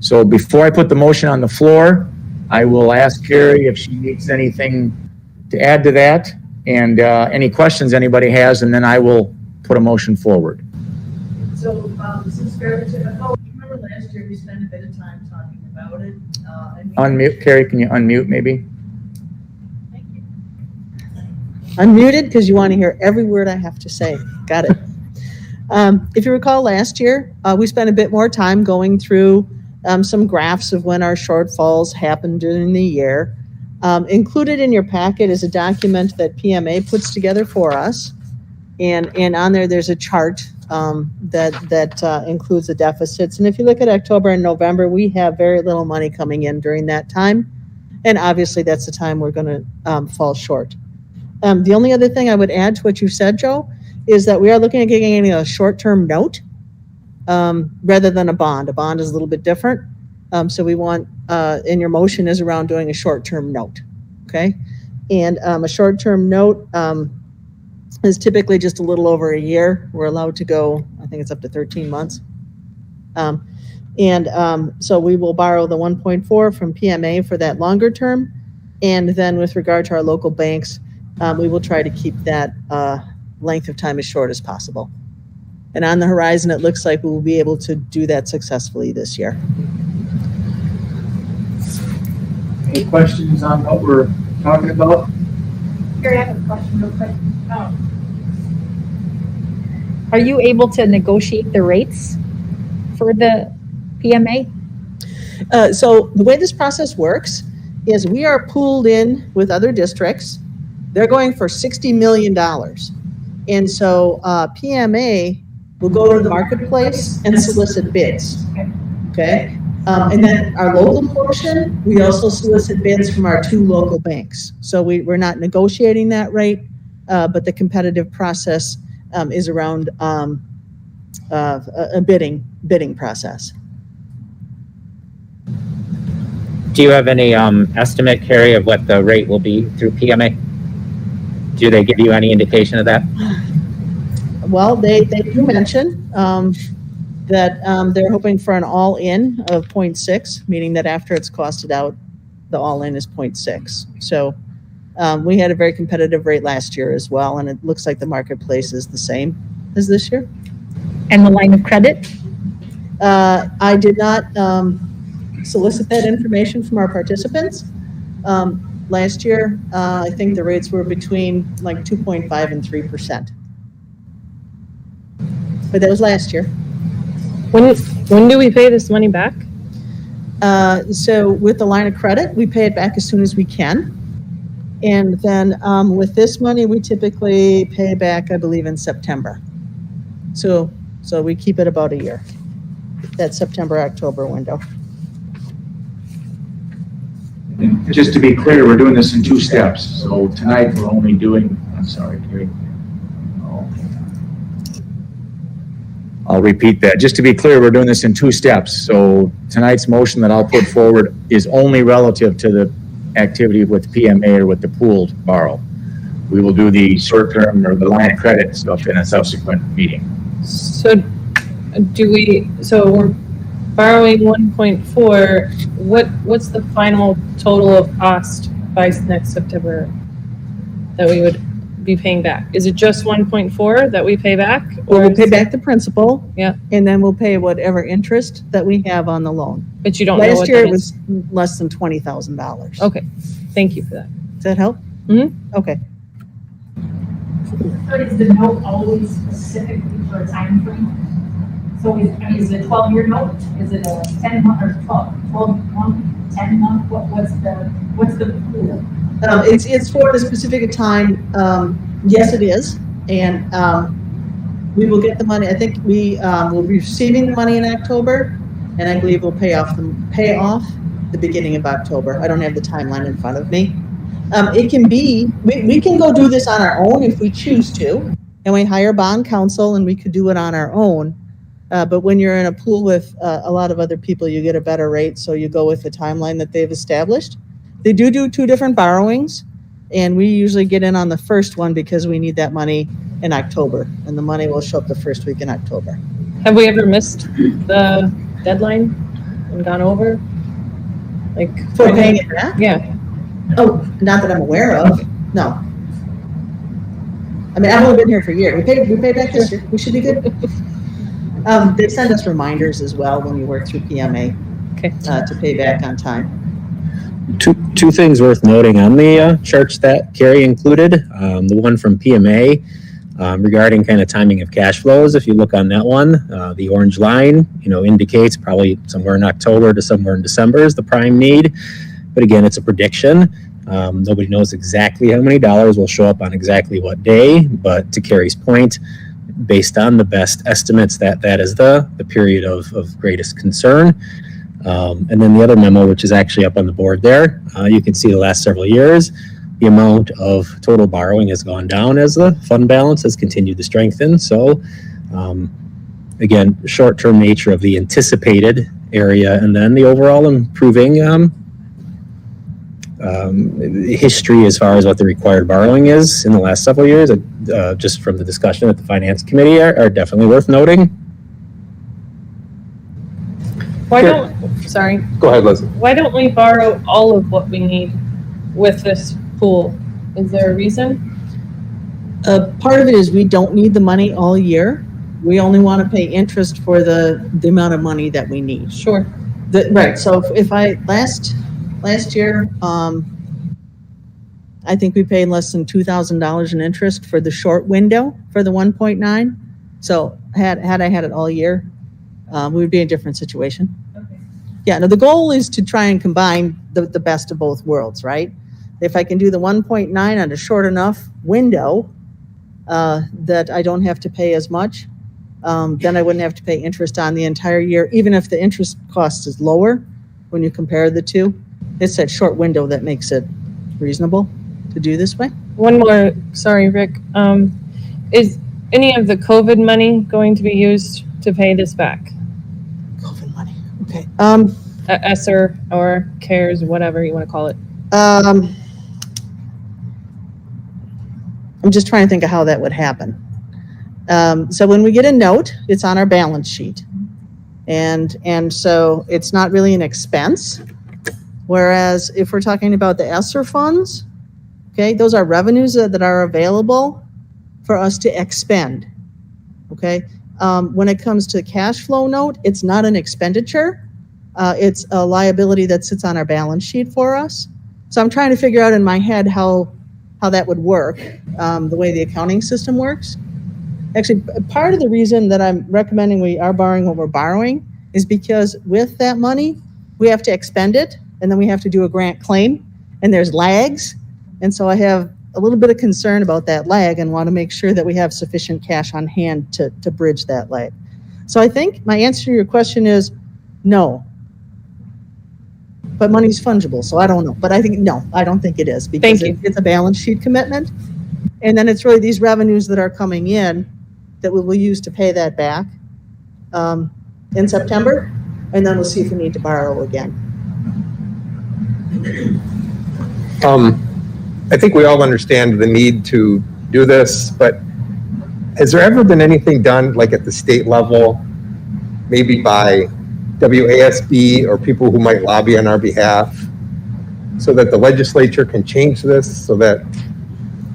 So before I put the motion on the floor, I will ask Carrie if she needs anything to add to that and any questions anybody has, and then I will put a motion forward.
So, this is fair to, remember last year we spent a bit of time talking about it.
Unmute, Carrie, can you unmute maybe?
Thank you.
Unmuted because you want to hear every word I have to say. Got it. If you recall last year, we spent a bit more time going through some graphs of when our shortfalls happened during the year. Included in your packet is a document that PMA puts together for us. And on there's a chart that includes the deficits. And if you look at October and November, we have very little money coming in during that time. And obviously that's the time we're going to fall short. The only other thing I would add to what you said, Joe, is that we are looking at getting a short-term note rather than a bond. A bond is a little bit different. So we want, in your motion is around doing a short-term note, okay? And a short-term note is typically just a little over a year. We're allowed to go, I think it's up to 13 months. So we will borrow the 1.4 from PMA for that longer term. And then with regard to our local banks, we will try to keep that length of time as short as possible. And on the horizon, it looks like we will be able to do that successfully this year.
Any questions on what we're talking about?
Gary, I have a question real quick.
Are you able to negotiate the rates for the PMA?
So the way this process works is we are pooled in with other districts. They're going for $60 million. And so PMA will go to the marketplace and solicit bids. Okay? And then our local portion, we also solicit bids from our 2 local banks. So we're not negotiating that rate, but the competitive process is around a bidding process.
Do you have any estimate, Carrie, of what the rate will be through PMA? Do they give you any indication of that?
Well, they do mention that they're hoping for an all-in of 0.6, meaning that after it's costed out, the all-in is 0.6. So we had a very competitive rate last year as well, and it looks like the marketplace is the same as this year.
And the line of credit?
I did not solicit that information from our participants. Last year, I think the rates were between like 2.5 and 3%. But that was last year.
When do we pay this money back?
So with the line of credit, we pay it back as soon as we can. And then with this money, we typically pay back, I believe, in September. So we keep it about a year, that September-October window.
And just to be clear, we're doing this in 2 steps. So tonight we're only doing, I'm sorry, Carrie. I'll repeat that. Just to be clear, we're doing this in 2 steps. So tonight's motion that I'll put forward is only relative to the activity with PMA or with the pooled borrow. We will do the short-term or the line of credit stuff in a subsequent meeting.
So we're borrowing 1.4. What's the final total of cost by next September that we would be paying back? Is it just 1.4 that we pay back?
Or we'll pay back the principal.
Yeah.
And then we'll pay whatever interest that we have on the loan.
But you don't know
Last
what
year
that
it
is?
was less than $20,000.
Okay, thank you for that.
Does that help?
Mm-hmm.
Okay.
So is the note always specifically for a time frame? So is it a 12-year note? Is it a 10-month or 12-month, 10-month? What's the pool?
It's for the specific time. Yes, it is. And we will get the money. I think we will be receiving the money in October, and I believe we'll pay off the beginning of October. I don't have the timeline in front of me. It can be, we can go do this on our own if we choose to, and we hire bond counsel and we could do it on our own. But when you're in a pool with a lot of other people, you get a better rate. So you go with the timeline that they've established. They do 2 different borrowings, and we usually get in on the first one because we need that money in October, and the money will show up the first week in October.
Have we ever missed the deadline and gone over? Like
For paying it back?
Yeah.
Oh, not that I'm aware of. No. I mean, I've only been here for a year. We paid back this year. We should be good. They send us reminders as well when you work through PMA to pay back on time.
Two things worth noting on the charts that Carrie included. The one from PMA regarding kind of timing of cash flows. If you look on that one, the orange line, indicates probably somewhere in October to somewhere in December is the prime need. But again, it's a prediction. Nobody knows exactly how many dollars will show up on exactly what day. But to Carrie's point, based on the best estimates, that is the period of greatest concern. And then the other memo, which is actually up on the board there, you can see the last several years, the amount of total borrowing has gone down as the fund balance has continued to strengthen. So again, short-term nature of the anticipated area, and then the overall improving history as far as what the required borrowing is in the last several years, just from the discussion at the finance committee, are definitely worth noting.
Why don't, sorry,
Go ahead, Leslie.
why don't we borrow all of what we need with this pool? Is there a reason?
Part of it is we don't need the money all year. We only want to pay interest for the amount of money that we need.
Sure.
Right, so if I, last year, I think we paid less than $2,000 in interest for the short window for the 1.9. So had I had it all year, we would be in a different situation.
Okay.
Yeah, no, the goal is to try and combine the best of both worlds, right? If I can do the 1.9 on a short enough window that I don't have to pay as much, then I wouldn't have to pay interest on the entire year, even if the interest cost is lower when you compare the two. It's that short window that makes it reasonable to do this way.
One more, sorry, Rick. Is any of the COVID money going to be used to pay this back?
COVID money, okay.
ESSER or CARES, whatever you want to call it.
I'm just trying to think of how that would happen. So when we get a note, it's on our balance sheet. And so it's not really an expense. Whereas if we're talking about the ESSER funds, okay, those are revenues that are available for us to expend, okay? When it comes to cash flow note, it's not an expenditure. It's a liability that sits on our balance sheet for us. So I'm trying to figure out in my head how that would work, the way the accounting system works. Actually, part of the reason that I'm recommending we are borrowing what we're borrowing is because with that money, we have to expend it, and then we have to do a grant claim, and there's lags. And so I have a little bit of concern about that lag and want to make sure that we have sufficient cash on hand to bridge that lag. So I think my answer to your question is no. But money's fungible, so I don't know. But I think, no, I don't think it is, because it's a balance sheet commitment. And then it's really these revenues that are coming in that we will use to pay that back in September. And then we'll see if we need to borrow again.
I think we all understand the need to do this, but has there ever been anything done like at the state level, maybe by WASB or people who might lobby on our behalf, so that the legislature can change this so that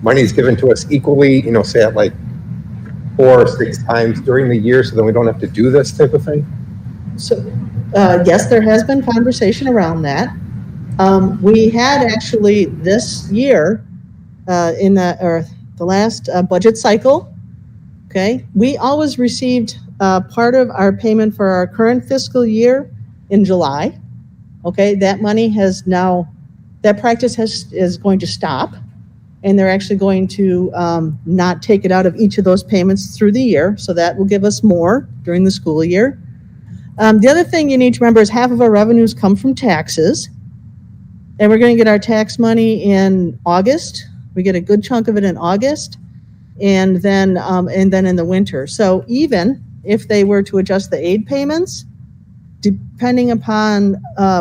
money is given to us equally, you know, say at like 4 or 6 times during the year, so that we don't have to do this type of thing?
So, yes, there has been conversation around that. We had actually this year, in the last budget cycle, okay, we always received part of our payment for our current fiscal year in July. Okay, that money has now, that practice is going to stop, and they're actually going to not take it out of each of those payments through the year. So that will give us more during the school year. The other thing you need to remember is half of our revenues come from taxes, and we're going to get our tax money in August. We get a good chunk of it in August, and then in the winter. So even if they were to adjust the aid payments, depending upon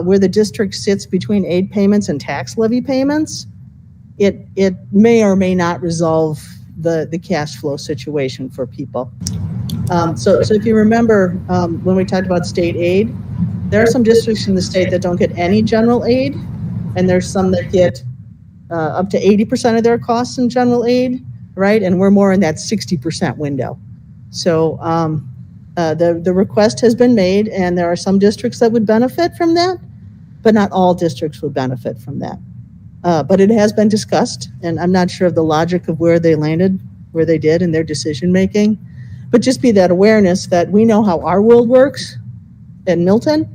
where the district sits between aid payments and tax levy payments, it may or may not resolve the cash flow situation for people. So if you remember, when we talked about state aid, there are some districts in the state that don't get any general aid, and there's some that get up to 80% of their costs in general aid, right? And we're more in that 60% window. So the request has been made, and there are some districts that would benefit from that, but not all districts would benefit from that. But it has been discussed, and I'm not sure of the logic of where they landed, where they did in their decision making. But just be that awareness that we know how our world works in Milton,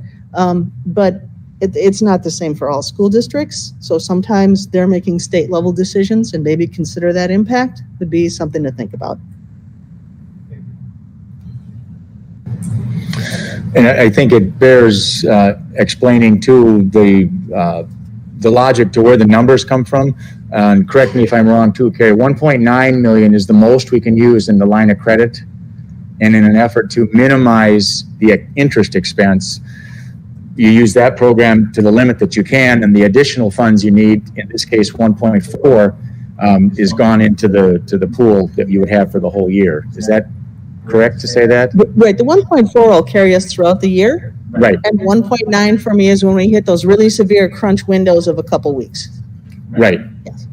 but it's not the same for all school districts. So sometimes they're making state level decisions, and maybe consider that impact would be something to think about.
And I think it bears explaining too the logic to where the numbers come from. And correct me if I'm wrong too, Carrie. 1.9 million is the most we can use in the line of credit, and in an effort to minimize the interest expense, you use that program to the limit that you can, and the additional funds you need, in this case 1.4, is gone into the pool that you would have for the whole year. Is that correct to say that?
Right, the 1.4 will carry us throughout the year.
Right.
And 1.9 for me is when we hit those really severe crunch windows of a couple weeks.
Right.
Yes.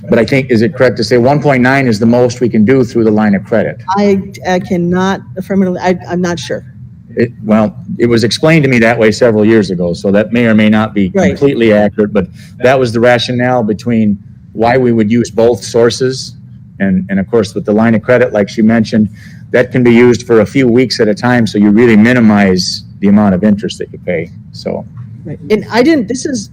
But I think, is it correct to say 1.9 is the most we can do through the line of credit?
I cannot affirmatively, I'm not sure.
Well, it was explained to me that way several years ago, so that may or may not be
Right.
completely accurate, but that was the rationale between why we would use both sources. And of course, with the line of credit, like she mentioned, that can be used for a few weeks at a time, so you really minimize the amount of interest that you pay, so.
Right. And this is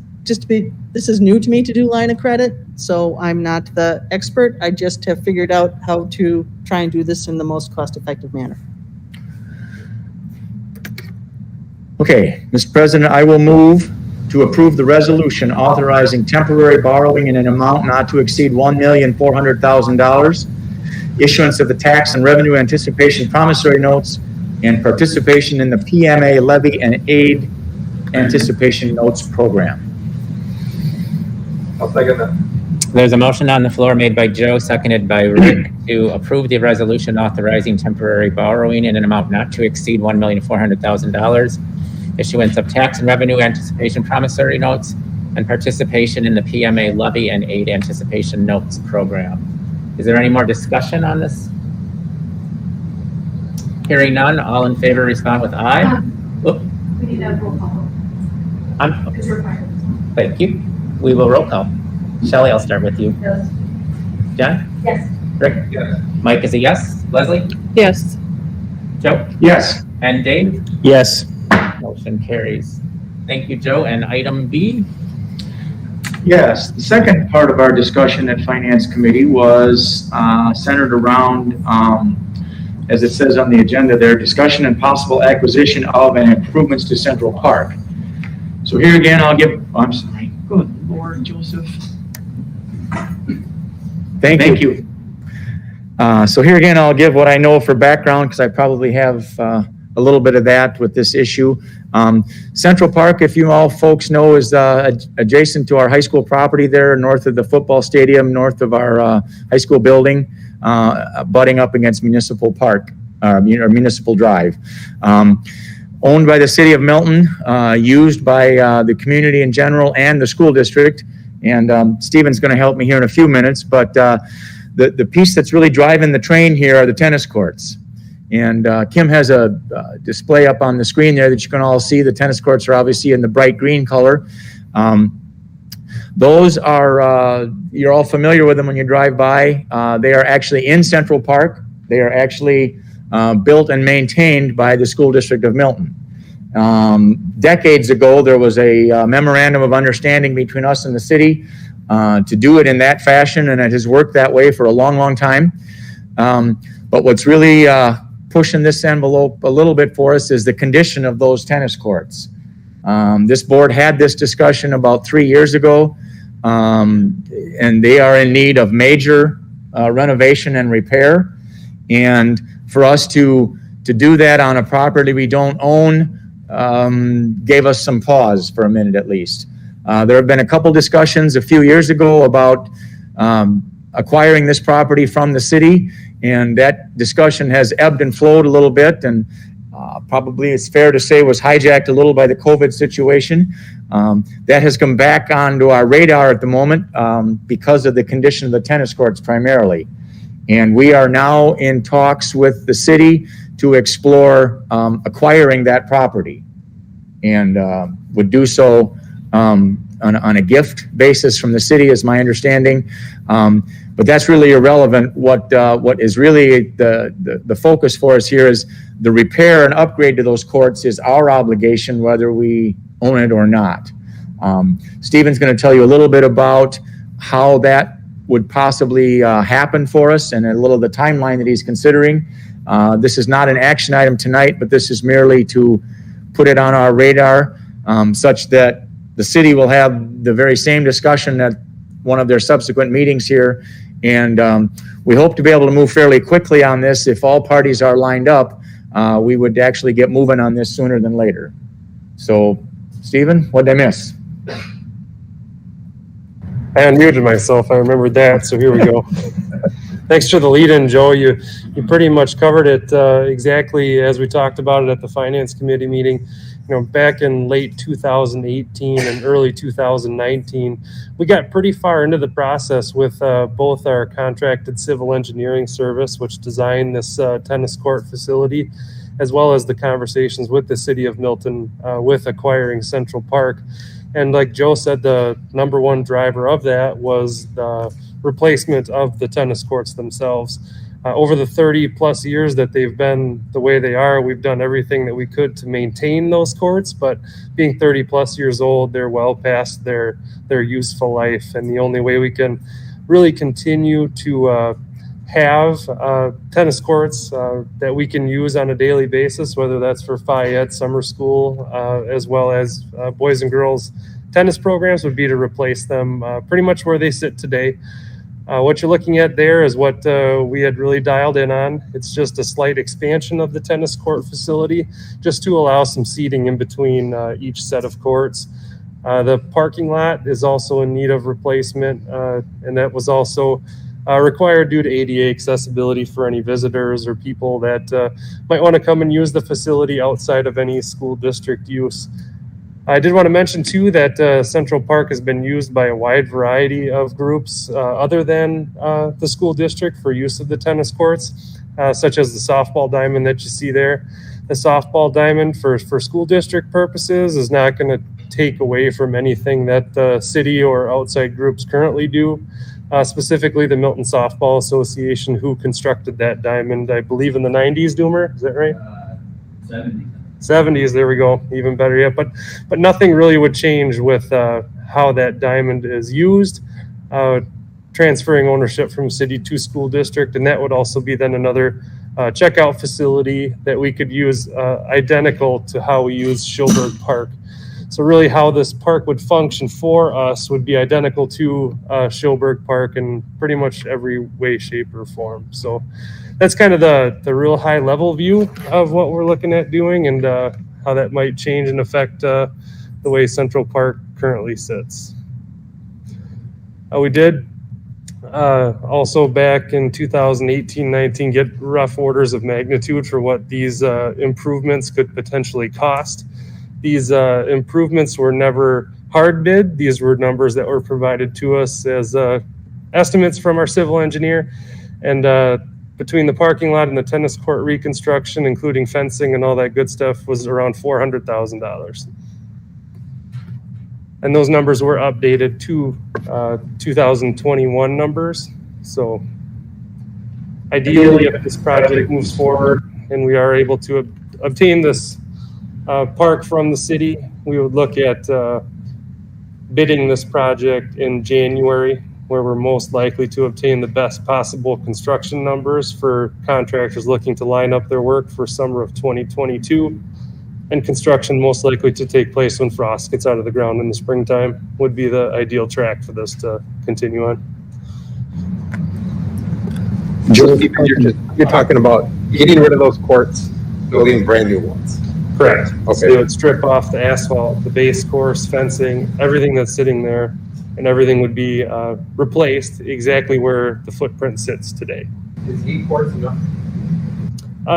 new to me to do line of credit, so I'm not the expert. I just have figured out how to try and do this in the most cost-effective manner.
Okay, Mr. President, I will move to approve the resolution authorizing temporary borrowing in an amount not to exceed $1,400,000, issuance of the tax and revenue anticipation promissory notes, and participation in the PMA levy and aid anticipation notes program.
I'll second that.
There's a motion on the floor made by Joe, seconded by Rick, to approve the resolution authorizing temporary borrowing in an amount not to exceed $1,400,000, issuance of tax and revenue anticipation promissory notes, and participation in the PMA levy and aid anticipation notes program. Is there any more discussion on this? Hearing none, all in favor respond with aye. Oop,
We need a roll call. It's required.
Thank you. We will roll call. Shelley, I'll start with you.
Yes.
Jen?
Yes.
Rick?
Yes.
Mike is a yes. Leslie?
Yes.
Joe?
Yes.
And Dave?
Yes.
Motion carries. Thank you, Joe. And item B?
Yes, the second part of our discussion at Finance Committee was centered around, as it says on the agenda there, discussion and possible acquisition of and improvements to Central Park. So here again, I'm sorry. Good Lord, Joseph. Thank you. So here again, I'll give what I know for background, because I probably have a little bit of that with this issue. Central Park, if you all folks know, is adjacent to our high school property there, north of the football stadium, north of our high school building, butting up against Municipal Park, or Municipal Drive. Owned by the city of Milton, used by the community in general and the school district. And Stephen's going to help me here in a few minutes, but the piece that's really driving the train here are the tennis courts. And Kim has a display up on the screen there that you can all see. The tennis courts are obviously in the bright green color. Those are, you're all familiar with them when you drive by. They are actually in Central Park. They are actually built and maintained by the school district of Milton. Decades ago, there was a memorandum of understanding between us and the city to do it in that fashion, and it has worked that way for a long, long time. But what's really pushing this envelope a little bit for us is the condition of those tennis courts. This board had this discussion about 3 years ago, and they are in need of major renovation and repair. And for us to do that on a property we don't own gave us some pause for a minute at least. There have been a couple discussions a few years ago about acquiring this property from the city, and that discussion has ebbed and flowed a little bit, and probably it's fair to say was hijacked a little by the COVID situation. That has come back onto our radar at the moment because of the condition of the tennis courts primarily. And we are now in talks with the city to explore acquiring that property, and would do so on a gift basis from the city, is my understanding. But that's really irrelevant. What is really the focus for us here is the repair and upgrade to those courts is our obligation, whether we own it or not. Stephen's going to tell you a little bit about how that would possibly happen for us and a little of the timeline that he's considering. This is not an action item tonight, but this is merely to put it on our radar such that the city will have the very same discussion at one of their subsequent meetings here. And we hope to be able to move fairly quickly on this. If all parties are lined up, we would actually get moving on this sooner than later. So Stephen, what'd I miss?
I unmuted myself. I remembered that, so here we go. Thanks for the lead-in, Joe. You pretty much covered it exactly as we talked about it at the Finance Committee meeting. You know, back in late 2018 and early 2019, we got pretty far into the process with both our contracted civil engineering service, which designed this tennis court facility, as well as the conversations with the city of Milton with acquiring Central Park. And like Joe said, the number one driver of that was the replacement of the tennis courts themselves. Over the 30 plus years that they've been the way they are, we've done everything that we could to maintain those courts, but being 30 plus years old, they're well past their useful life. And the only way we can really continue to have tennis courts that we can use on a daily basis, whether that's for Phi Ed summer school, as well as boys and girls tennis programs, would be to replace them pretty much where they sit today. What you're looking at there is what we had really dialed in on. It's just a slight expansion of the tennis court facility, just to allow some seating in between each set of courts. The parking lot is also in need of replacement, and that was also required due to ADA accessibility for any visitors or people that might want to come and use the facility outside of any school district use. I did want to mention too that Central Park has been used by a wide variety of groups other than the school district for use of the tennis courts, such as the softball diamond that you see there. The softball diamond for school district purposes is not going to take away from anything that the city or outside groups currently do. Specifically the Milton Softball Association, who constructed that diamond, I believe in the 90s, Doomer, is that right? 70s, there we go, even better yet. But nothing really would change with how that diamond is used, transferring ownership from city to school district, and that would also be then another checkout facility that we could use identical to how we use Schilberg Park. So really how this park would function for us would be identical to Schilberg Park in pretty much every way, shape, or form. So that's kind of the real high level view of what we're looking at doing and how that might change and affect the way Central Park currently sits. We did also back in 2018-19 get rough orders of magnitude for what these improvements could potentially cost. These improvements were never hard bid. These were numbers that were provided to us as estimates from our civil engineer. And between the parking lot and the tennis court reconstruction, including fencing and all that good stuff, was around $400,000. And those numbers were updated to 2021 numbers. So ideally, if this project moves forward and we are able to obtain this park from the city, we would look at bidding this project in January, where we're most likely to obtain the best possible construction numbers for contractors looking to line up their work for summer of 2022, and construction most likely to take place when frost gets out of the ground in the springtime would be the ideal track for this to continue on.
Joe, you're talking about getting rid of those courts, building brand new ones.
Correct.
Okay.
So they would strip off the asphalt, the base course, fencing, everything that's sitting there, and everything would be replaced exactly where the footprint sits today.
Is 8 courts enough?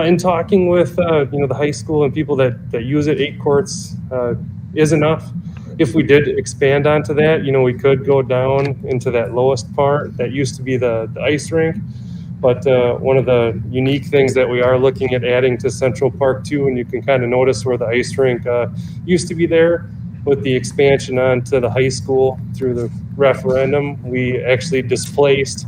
In talking with the high school and people that use it, 8 courts is enough. If we did expand onto that, we could go down into that lowest part that used to be the ice rink. But one of the unique things that we are looking at adding to Central Park too, and you can kind of notice where the ice rink used to be there, with the expansion onto the high school through the referendum, we actually displaced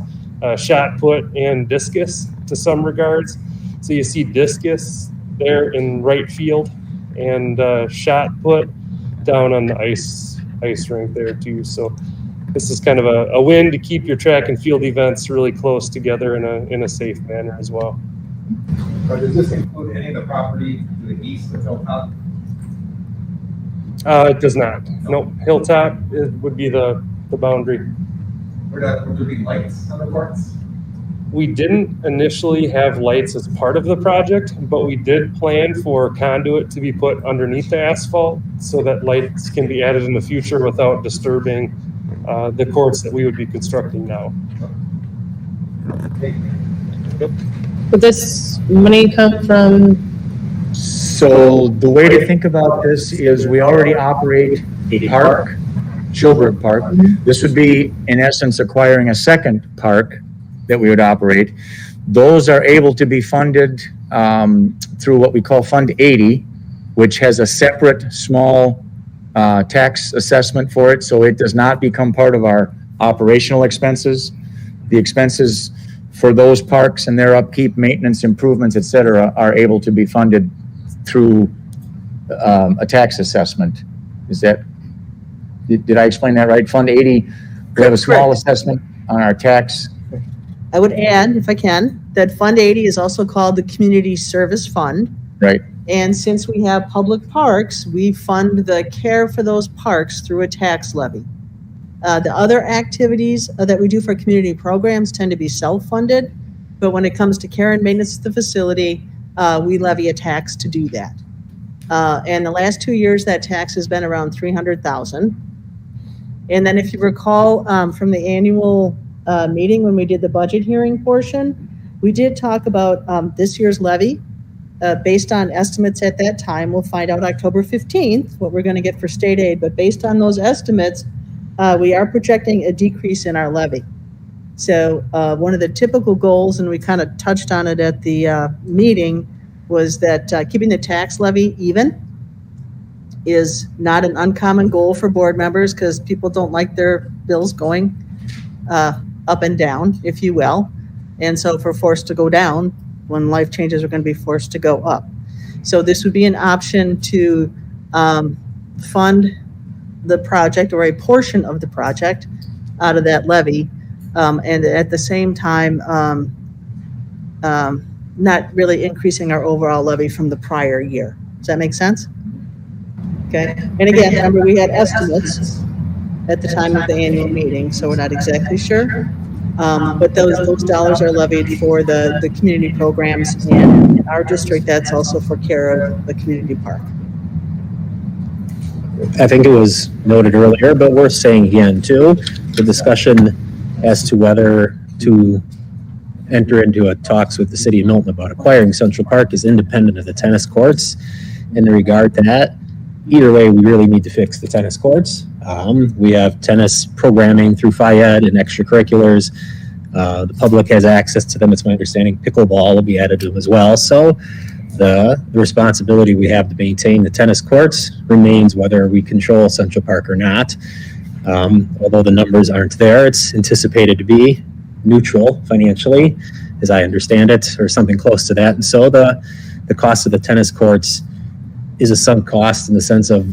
shot put and discus to some regards. So you see discus there in right field and shot put down on the ice rink there too. So this is kind of a win to keep your track and field events really close together in a safe manner as well.
Does this include any of the property to the east of Hilltop?
It does not. Nope. Hilltop would be the boundary.
Would there be lights on the courts?
We didn't initially have lights as part of the project, but we did plan for conduit to be put underneath the asphalt so that lights can be added in the future without disturbing the courts that we would be constructing now.
Would this money come from?
So the way to think about this is we already operate a park, Chilbrook Park. This would be, in essence, acquiring a second park that we would operate. Those are able to be funded through what we call Fund 80, which has a separate small tax assessment for it, so it does not become part of our operational expenses. The expenses for those parks and their upkeep, maintenance, improvements, et cetera, are able to be funded through a tax assessment. Is that, did I explain that right? Fund 80, we have a small assessment on our tax.
I would add, if I can, that Fund 80 is also called the Community Service Fund.
Right.
And since we have public parks, we fund the care for those parks through a tax levy. The other activities that we do for community programs tend to be self-funded, but when it comes to care and maintenance of the facility, we levy a tax to do that. And the last 2 years, that tax has been around $300,000. And then if you recall from the annual meeting when we did the budget hearing portion, we did talk about this year's levy. Based on estimates at that time, we'll find out October 15th what we're going to get for state aid, but based on those estimates, we are projecting a decrease in our levy. So one of the typical goals, and we kind of touched on it at the meeting, was that keeping the tax levy even is not an uncommon goal for board members because people don't like their bills going up and down, if you will. And so if we're forced to go down, when life changes, we're going to be forced to go up. So this would be an option to fund the project or a portion of the project out of that levy, and at the same time not really increasing our overall levy from the prior year. Does that make sense? Okay. And again, remember, we had estimates at the time of the annual meeting, so we're not exactly sure. But those dollars are levied for the community programs, and in our district, that's also for care of the community park.
I think it was noted earlier, but worth saying again too, the discussion as to whether to enter into talks with the city of Milton about acquiring Central Park is independent of the tennis courts. In regard to that, either way, we really need to fix the tennis courts. We have tennis programming through FIED and extracurriculars. The public has access to them. It's my understanding pickleball will be added to them as well. So the responsibility we have to maintain the tennis courts remains whether we control Central Park or not. Although the numbers aren't there, it's anticipated to be neutral financially, as I understand it, or something close to that. And so the cost of the tennis courts is a sunk cost in the sense of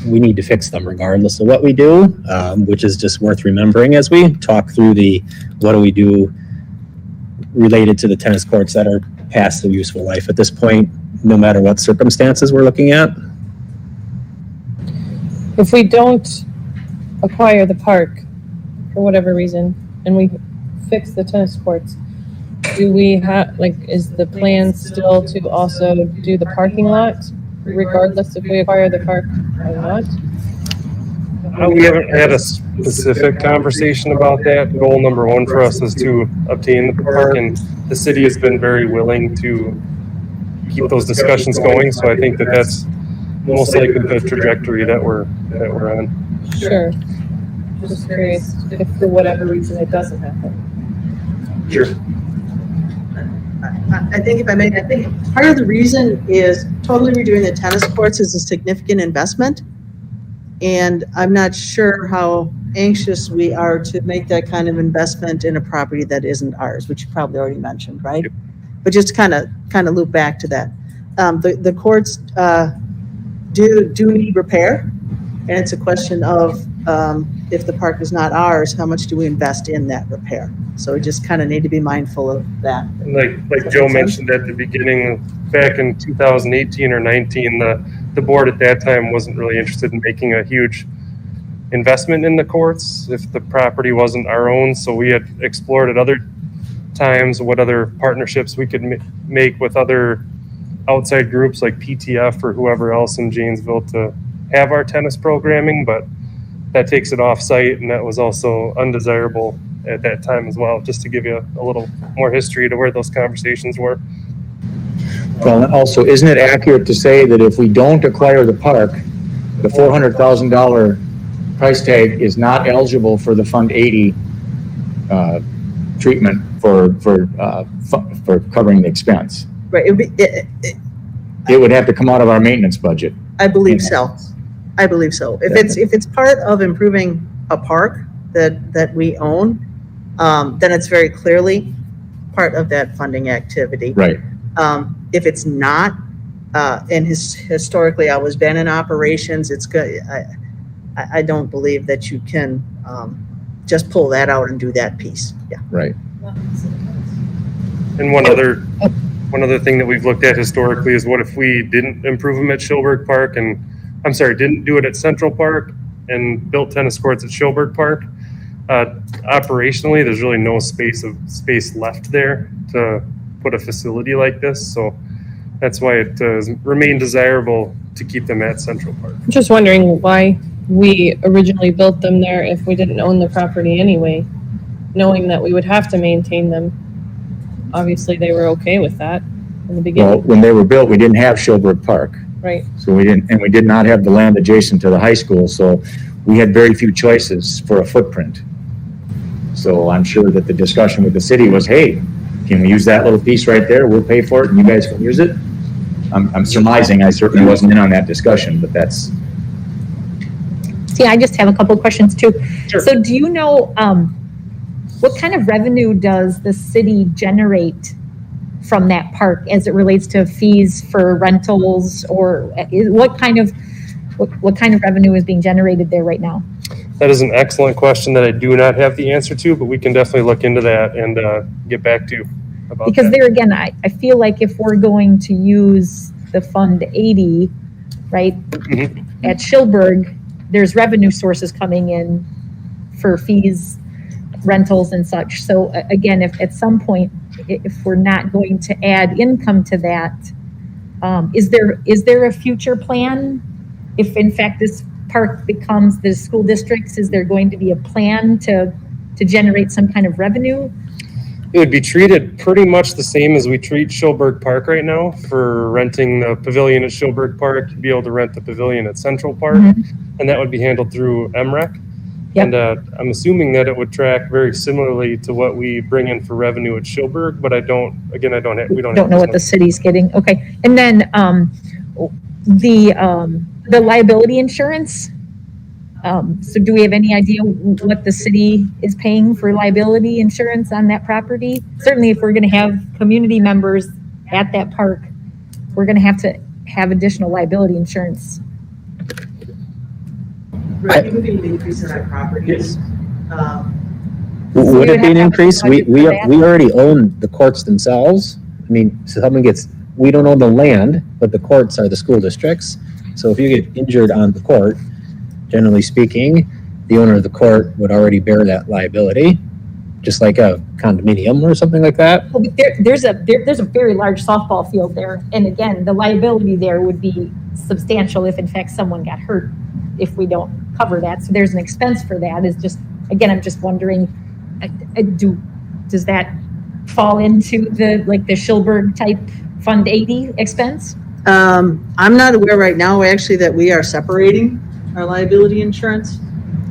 we need to fix them regardless of what we do, which is just worth remembering as we talk through what do we do related to the tennis courts that are past their useful life at this point, no matter what circumstances we're looking at.
If we don't acquire the park for whatever reason and we fix the tennis courts, do we have, is the plan still to also do the parking lot regardless if we acquire the park or not?
We haven't had a specific conversation about that. Goal number one for us is to obtain the park, and the city has been very willing to keep those discussions going. So I think that's most likely the trajectory that we're on.
Sure. Just curious if for whatever reason it doesn't happen.
Sure.
I think if I may, I think part of the reason is totally redoing the tennis courts is a significant investment. And I'm not sure how anxious we are to make that kind of investment in a property that isn't ours, which you probably already mentioned, right? Yep. But just kind of loop back to that. The courts do need repair, and it's a question of if the park is not ours, how much do we invest in that repair? So we just kind of need to be mindful of that.
And like Joe mentioned at the beginning, back in 2018 or 19, the board at that time wasn't really interested in making a huge investment in the courts if the property wasn't our own. So we had explored at other times, what other partnerships we could make with other outside groups like PTF or whoever else in Janesville to have our tennis programming, but that takes it off site, and that was also undesirable at that time as well, just to give you a little more history to where those conversations were.
Well, and also, isn't it accurate to say that if we don't acquire the park, the $400,000 price tag is not eligible for the Fund 80 treatment for covering the expense?
Right,
It would have to come out of our maintenance budget.
I believe so. I believe so. If it's part of improving a park that we own, then it's very clearly part of that funding activity.
Right.
If it's not, and historically I was been in operations, it's good. I don't believe that you can just pull that out and do that piece. Yeah.
Right.
And one other thing that we've looked at historically is what if we didn't improve them at Schilberg Park didn't do it at Central Park and built tennis courts at Schilberg Park. Operationally, there's really no space left there to put a facility like this. So that's why it remained desirable to keep them at Central Park.
I'm just wondering why we originally built them there if we didn't own the property anyway, knowing that we would have to maintain them. Obviously, they were okay with that in the beginning.
Well, when they were built, we didn't have Schilberg Park.
Right.
So we did not have the land adjacent to the high school, so we had very few choices for a footprint. So I'm sure that the discussion with the city was, hey, can we use that little piece right there? We'll pay for it and you guys can use it. I'm surmising, I certainly wasn't in on that discussion, but that's.
See, I just have a couple of questions too.
Sure.
So do you know, what kind of revenue does the city generate from that park as it relates to fees for rentals, or what kind of revenue is being generated there right now?
That is an excellent question that I do not have the answer to, but we can definitely look into that and get back to you about
Because
that.
there again, I feel like if we're going to use the Fund 80, right, at Schilberg, there's revenue sources coming in for fees, rentals and such. So again, if at some point, if we're not going to add income to that, is there a future plan? If in fact this park becomes the school district's, is there going to be a plan to generate some kind of revenue?
It would be treated pretty much the same as we treat Schilberg Park right now for renting the pavilion at Schilberg Park. You'd be able to rent the pavilion at Central Park, and that would be handled through MREC.
Yep.
And I'm assuming that it would track very similarly to what we bring in for revenue at Schilberg, but we don't
know what the city's getting. Okay. And then the liability insurance. So do we have any idea what the city is paying for liability insurance on that property? Certainly if we're going to have community members at that park, we're going to have additional liability insurance.
Right, it would be an increase in our properties.
Would it be an increase? We already own the courts themselves. I mean, so we don't own the land, but the courts are the school districts. So if you get injured on the court, generally speaking, the owner of the court would already bear that liability, just like a condominium or something like that.
Well, but there's a very large softball field there, and again, the liability there would be substantial if in fact someone got hurt if we don't cover that. So there's an expense for that. I'm just wondering, does that fall into the Schilberg type Fund 80 expense?
I'm not aware right now actually that we are separating our liability insurance.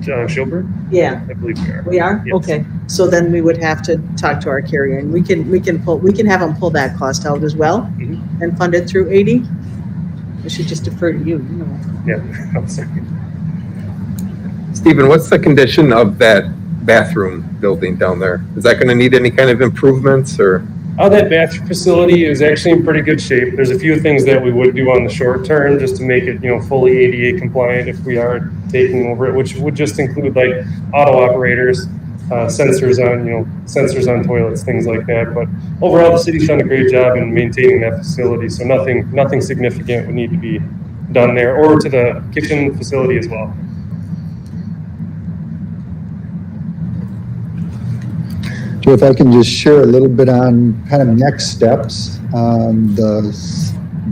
Schilberg?
Yeah.
I believe we are.
We are?
Yes.
Okay. So then we would have to talk to our carrier, and we can have them pull that cost out as well and fund it through 80. I should just defer to you, you know.
Yeah, I'm sorry.
Stephen, what's the condition of that bathroom building down there? Is that going to need any kind of improvements or?
That bathroom facility is actually in pretty good shape. There's a few things that we would do on the short term just to make it, fully ADA compliant if we are taking over it, which would just include like auto operators, sensors on toilets, things like that. But overall, the city's done a great job in maintaining that facility. So nothing significant would need to be done there, or to the kitchen facility as well.
So if I can just share a little bit on kind of next steps.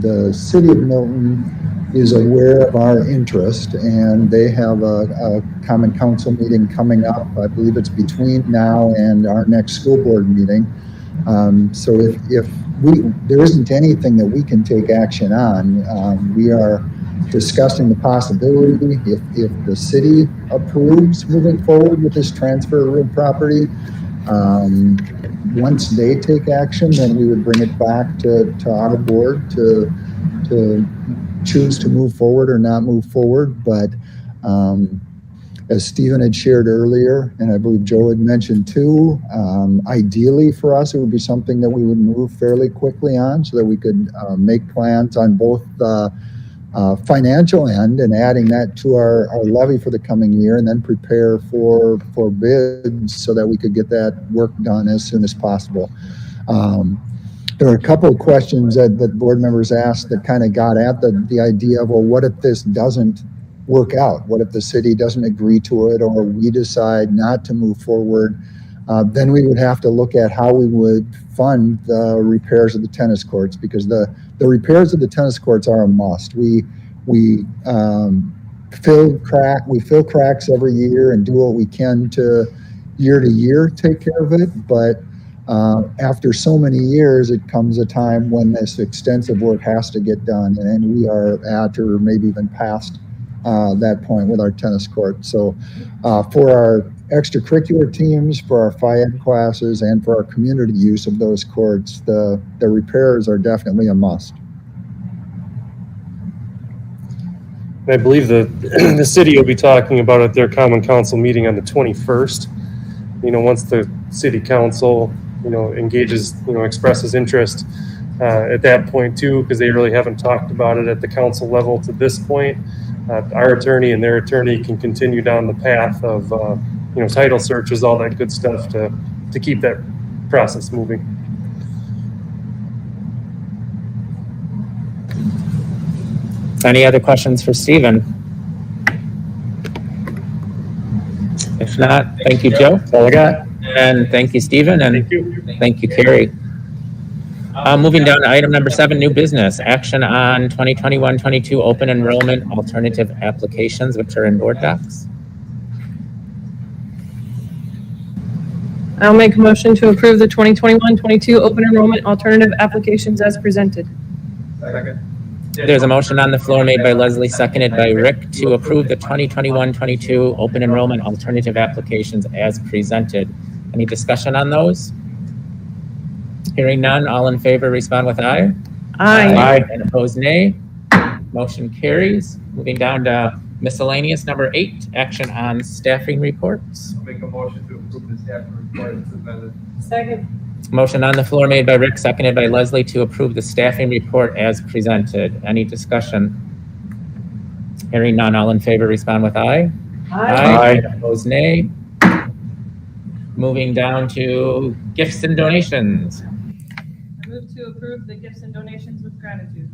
The city of Milton is aware of our interest, and they have a common council meeting coming up. I believe it's between now and our next school board meeting. So if there isn't anything that we can take action on, we are discussing the possibility, if the city approves moving forward with this transfer of real property, once they take action, then we would bring it back to our board to choose to move forward or not move forward. But as Stephen had shared earlier, and I believe Joe had mentioned too, ideally for us, it would be something that we would move fairly quickly on so that we could make plans on both the financial end and adding that to our levy for the coming year, and then prepare for bids so that we could get that work done as soon as possible. There are a couple of questions that board members asked that kind of got at the idea of, well, what if this doesn't work out? What if the city doesn't agree to it, or we decide not to move forward? Then we would have to look at how we would fund the repairs of the tennis courts, because the repairs of the tennis courts are a must. We fill cracks every year and do what we can to year take care of it. But after so many years, it comes a time when this extensive work has to get done, and we are at or maybe even past that point with our tennis court. So for our extracurricular teams, for our FIAD classes, and for our community use of those courts, the repairs are definitely a must.
I believe the city will be talking about at their common council meeting on the 21st. Once the city council, engages, expresses interest at that point too, because they really haven't talked about it at the council level to this point. Our attorney and their attorney can continue down the path of, title searches, all that good stuff to keep that process moving.
Any other questions for Stephen? If not, thank you, Joe. That's all I got. And thank you, Stephen, and thank you, Carrie. Moving down to item number 7, new business. Action on 2021-22 open enrollment alternative applications, which are in board docs.
I'll make a motion to approve the 2021-22 open enrollment alternative applications as presented.
Second.
There's a motion on the floor made by Leslie, seconded by Rick, to approve the 2021-22 open enrollment alternative applications as presented. Any discussion on those? Hearing none, all in favor respond with aye.
Aye.
And opposed, nay. Motion carries. Moving down to miscellaneous number 8, action on staffing reports.
I'll make a motion to approve the staffing report as presented.
Second.
Motion on the floor made by Rick, seconded by Leslie, to approve the staffing report as presented. Any discussion? Hearing none, all in favor respond with aye.
Aye.
And opposed, nay. Moving down to gifts and donations.
I move to approve the gifts and donations with gratitude.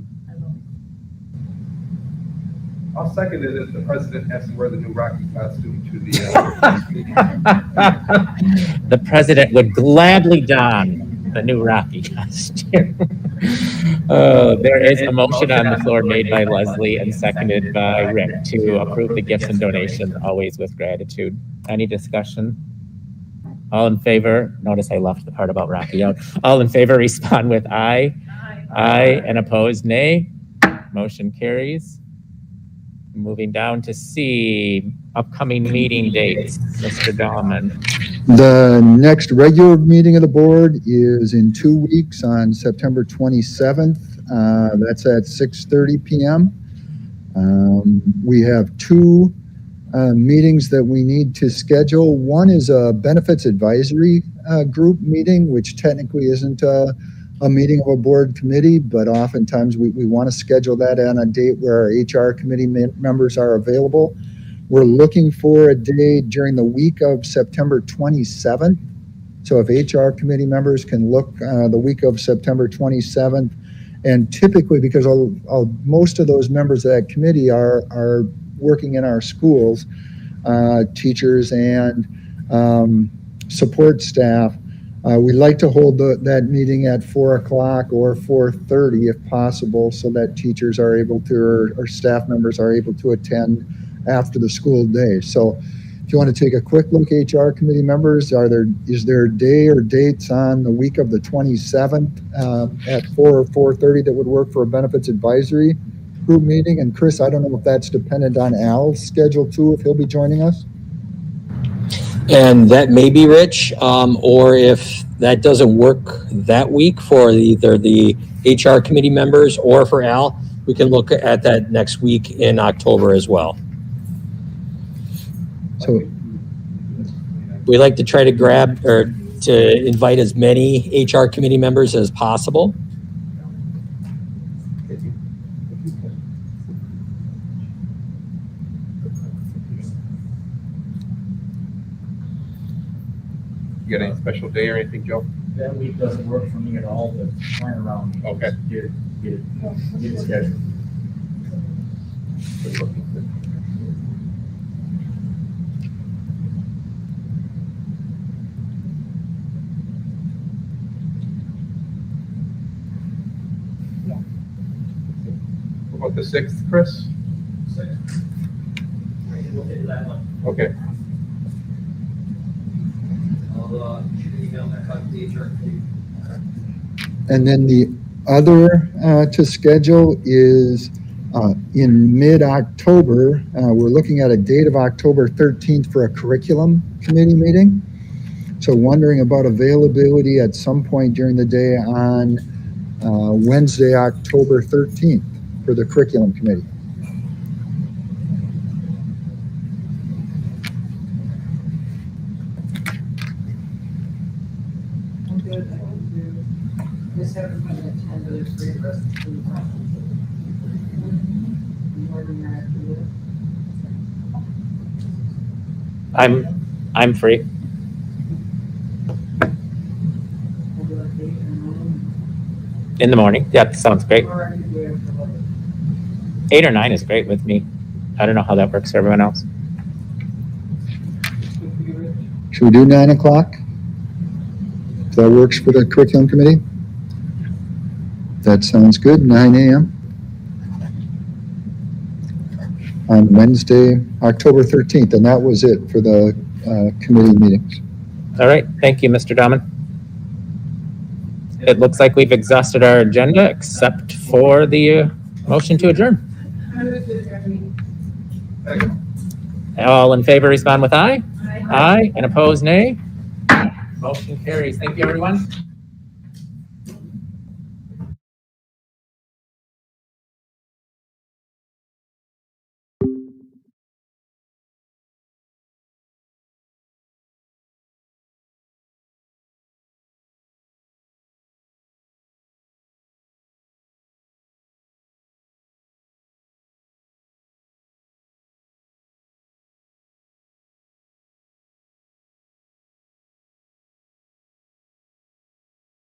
I'll second it if the president has to wear the new Rocky costume to the
The president would gladly don the new Rocky costume. There is a motion on the floor made by Leslie and seconded by Rick to approve the gifts and donations, always with gratitude. Any discussion? All in favor? Notice I left the part about Rocky out. All in favor respond with aye. Aye. And opposed, nay. Motion carries. Moving down to C, upcoming meeting dates. Mr. Dahlman.
The next regular meeting of the board is in 2 weeks on September 27th. That's at 6:30 p.m. We have 2 meetings that we need to schedule. One is a benefits advisory group meeting, which technically isn't a meeting of a board committee, but oftentimes we want to schedule that on a date where our HR committee members are available. We're looking for a day during the week of September 27th. So if HR committee members can look the week of September 27th, and typically because most of those members of that committee are working in our schools, teachers and support staff, We'd like to hold that meeting at 4 o'clock or 4:30 if possible, so that teachers are able to, or staff members are able to attend after the school day. So if you want to take a quick look, HR committee members, is there a day or dates on the week of the 27th at 4 or 4:30 that would work for a benefits advisory group meeting? And Chris, I don't know if that's dependent on Al's schedule too, if he'll be joining us.
And that may be Rich, or if that doesn't work that week for either the HR committee members or for Al, we can look at that next week in October as well.
So
We like to try to grab or to invite as many HR committee members as possible.
You got any special day or anything, Joe?
That week doesn't work for me at all, but plan around.
Okay.
Get it scheduled.
What about the 6th, Chris? Okay.
And then the other to schedule is in mid-October. We're looking at a date of October 13th for a curriculum committee meeting. So wondering about availability at some point during the day on Wednesday, October 13th for the curriculum committee.
I'm good, I can do, just haven't been at 10, but it's great rest of the week. More than that,
I'm free. In the morning. Yeah, sounds great. 8 or 9 is great with me. I don't know how that works for everyone else.
Should we do 9 o'clock? If that works for the curriculum committee? That sounds good, 9 a.m. on Wednesday, October 13th, and that was it for the committee meetings.
All right. Thank you, Mr. Dahman. It looks like we've exhausted our agenda except for the motion to adjourn. All in favor, respond with aye. Aye. And opposed, nay. Motion carries. Thank you, everyone.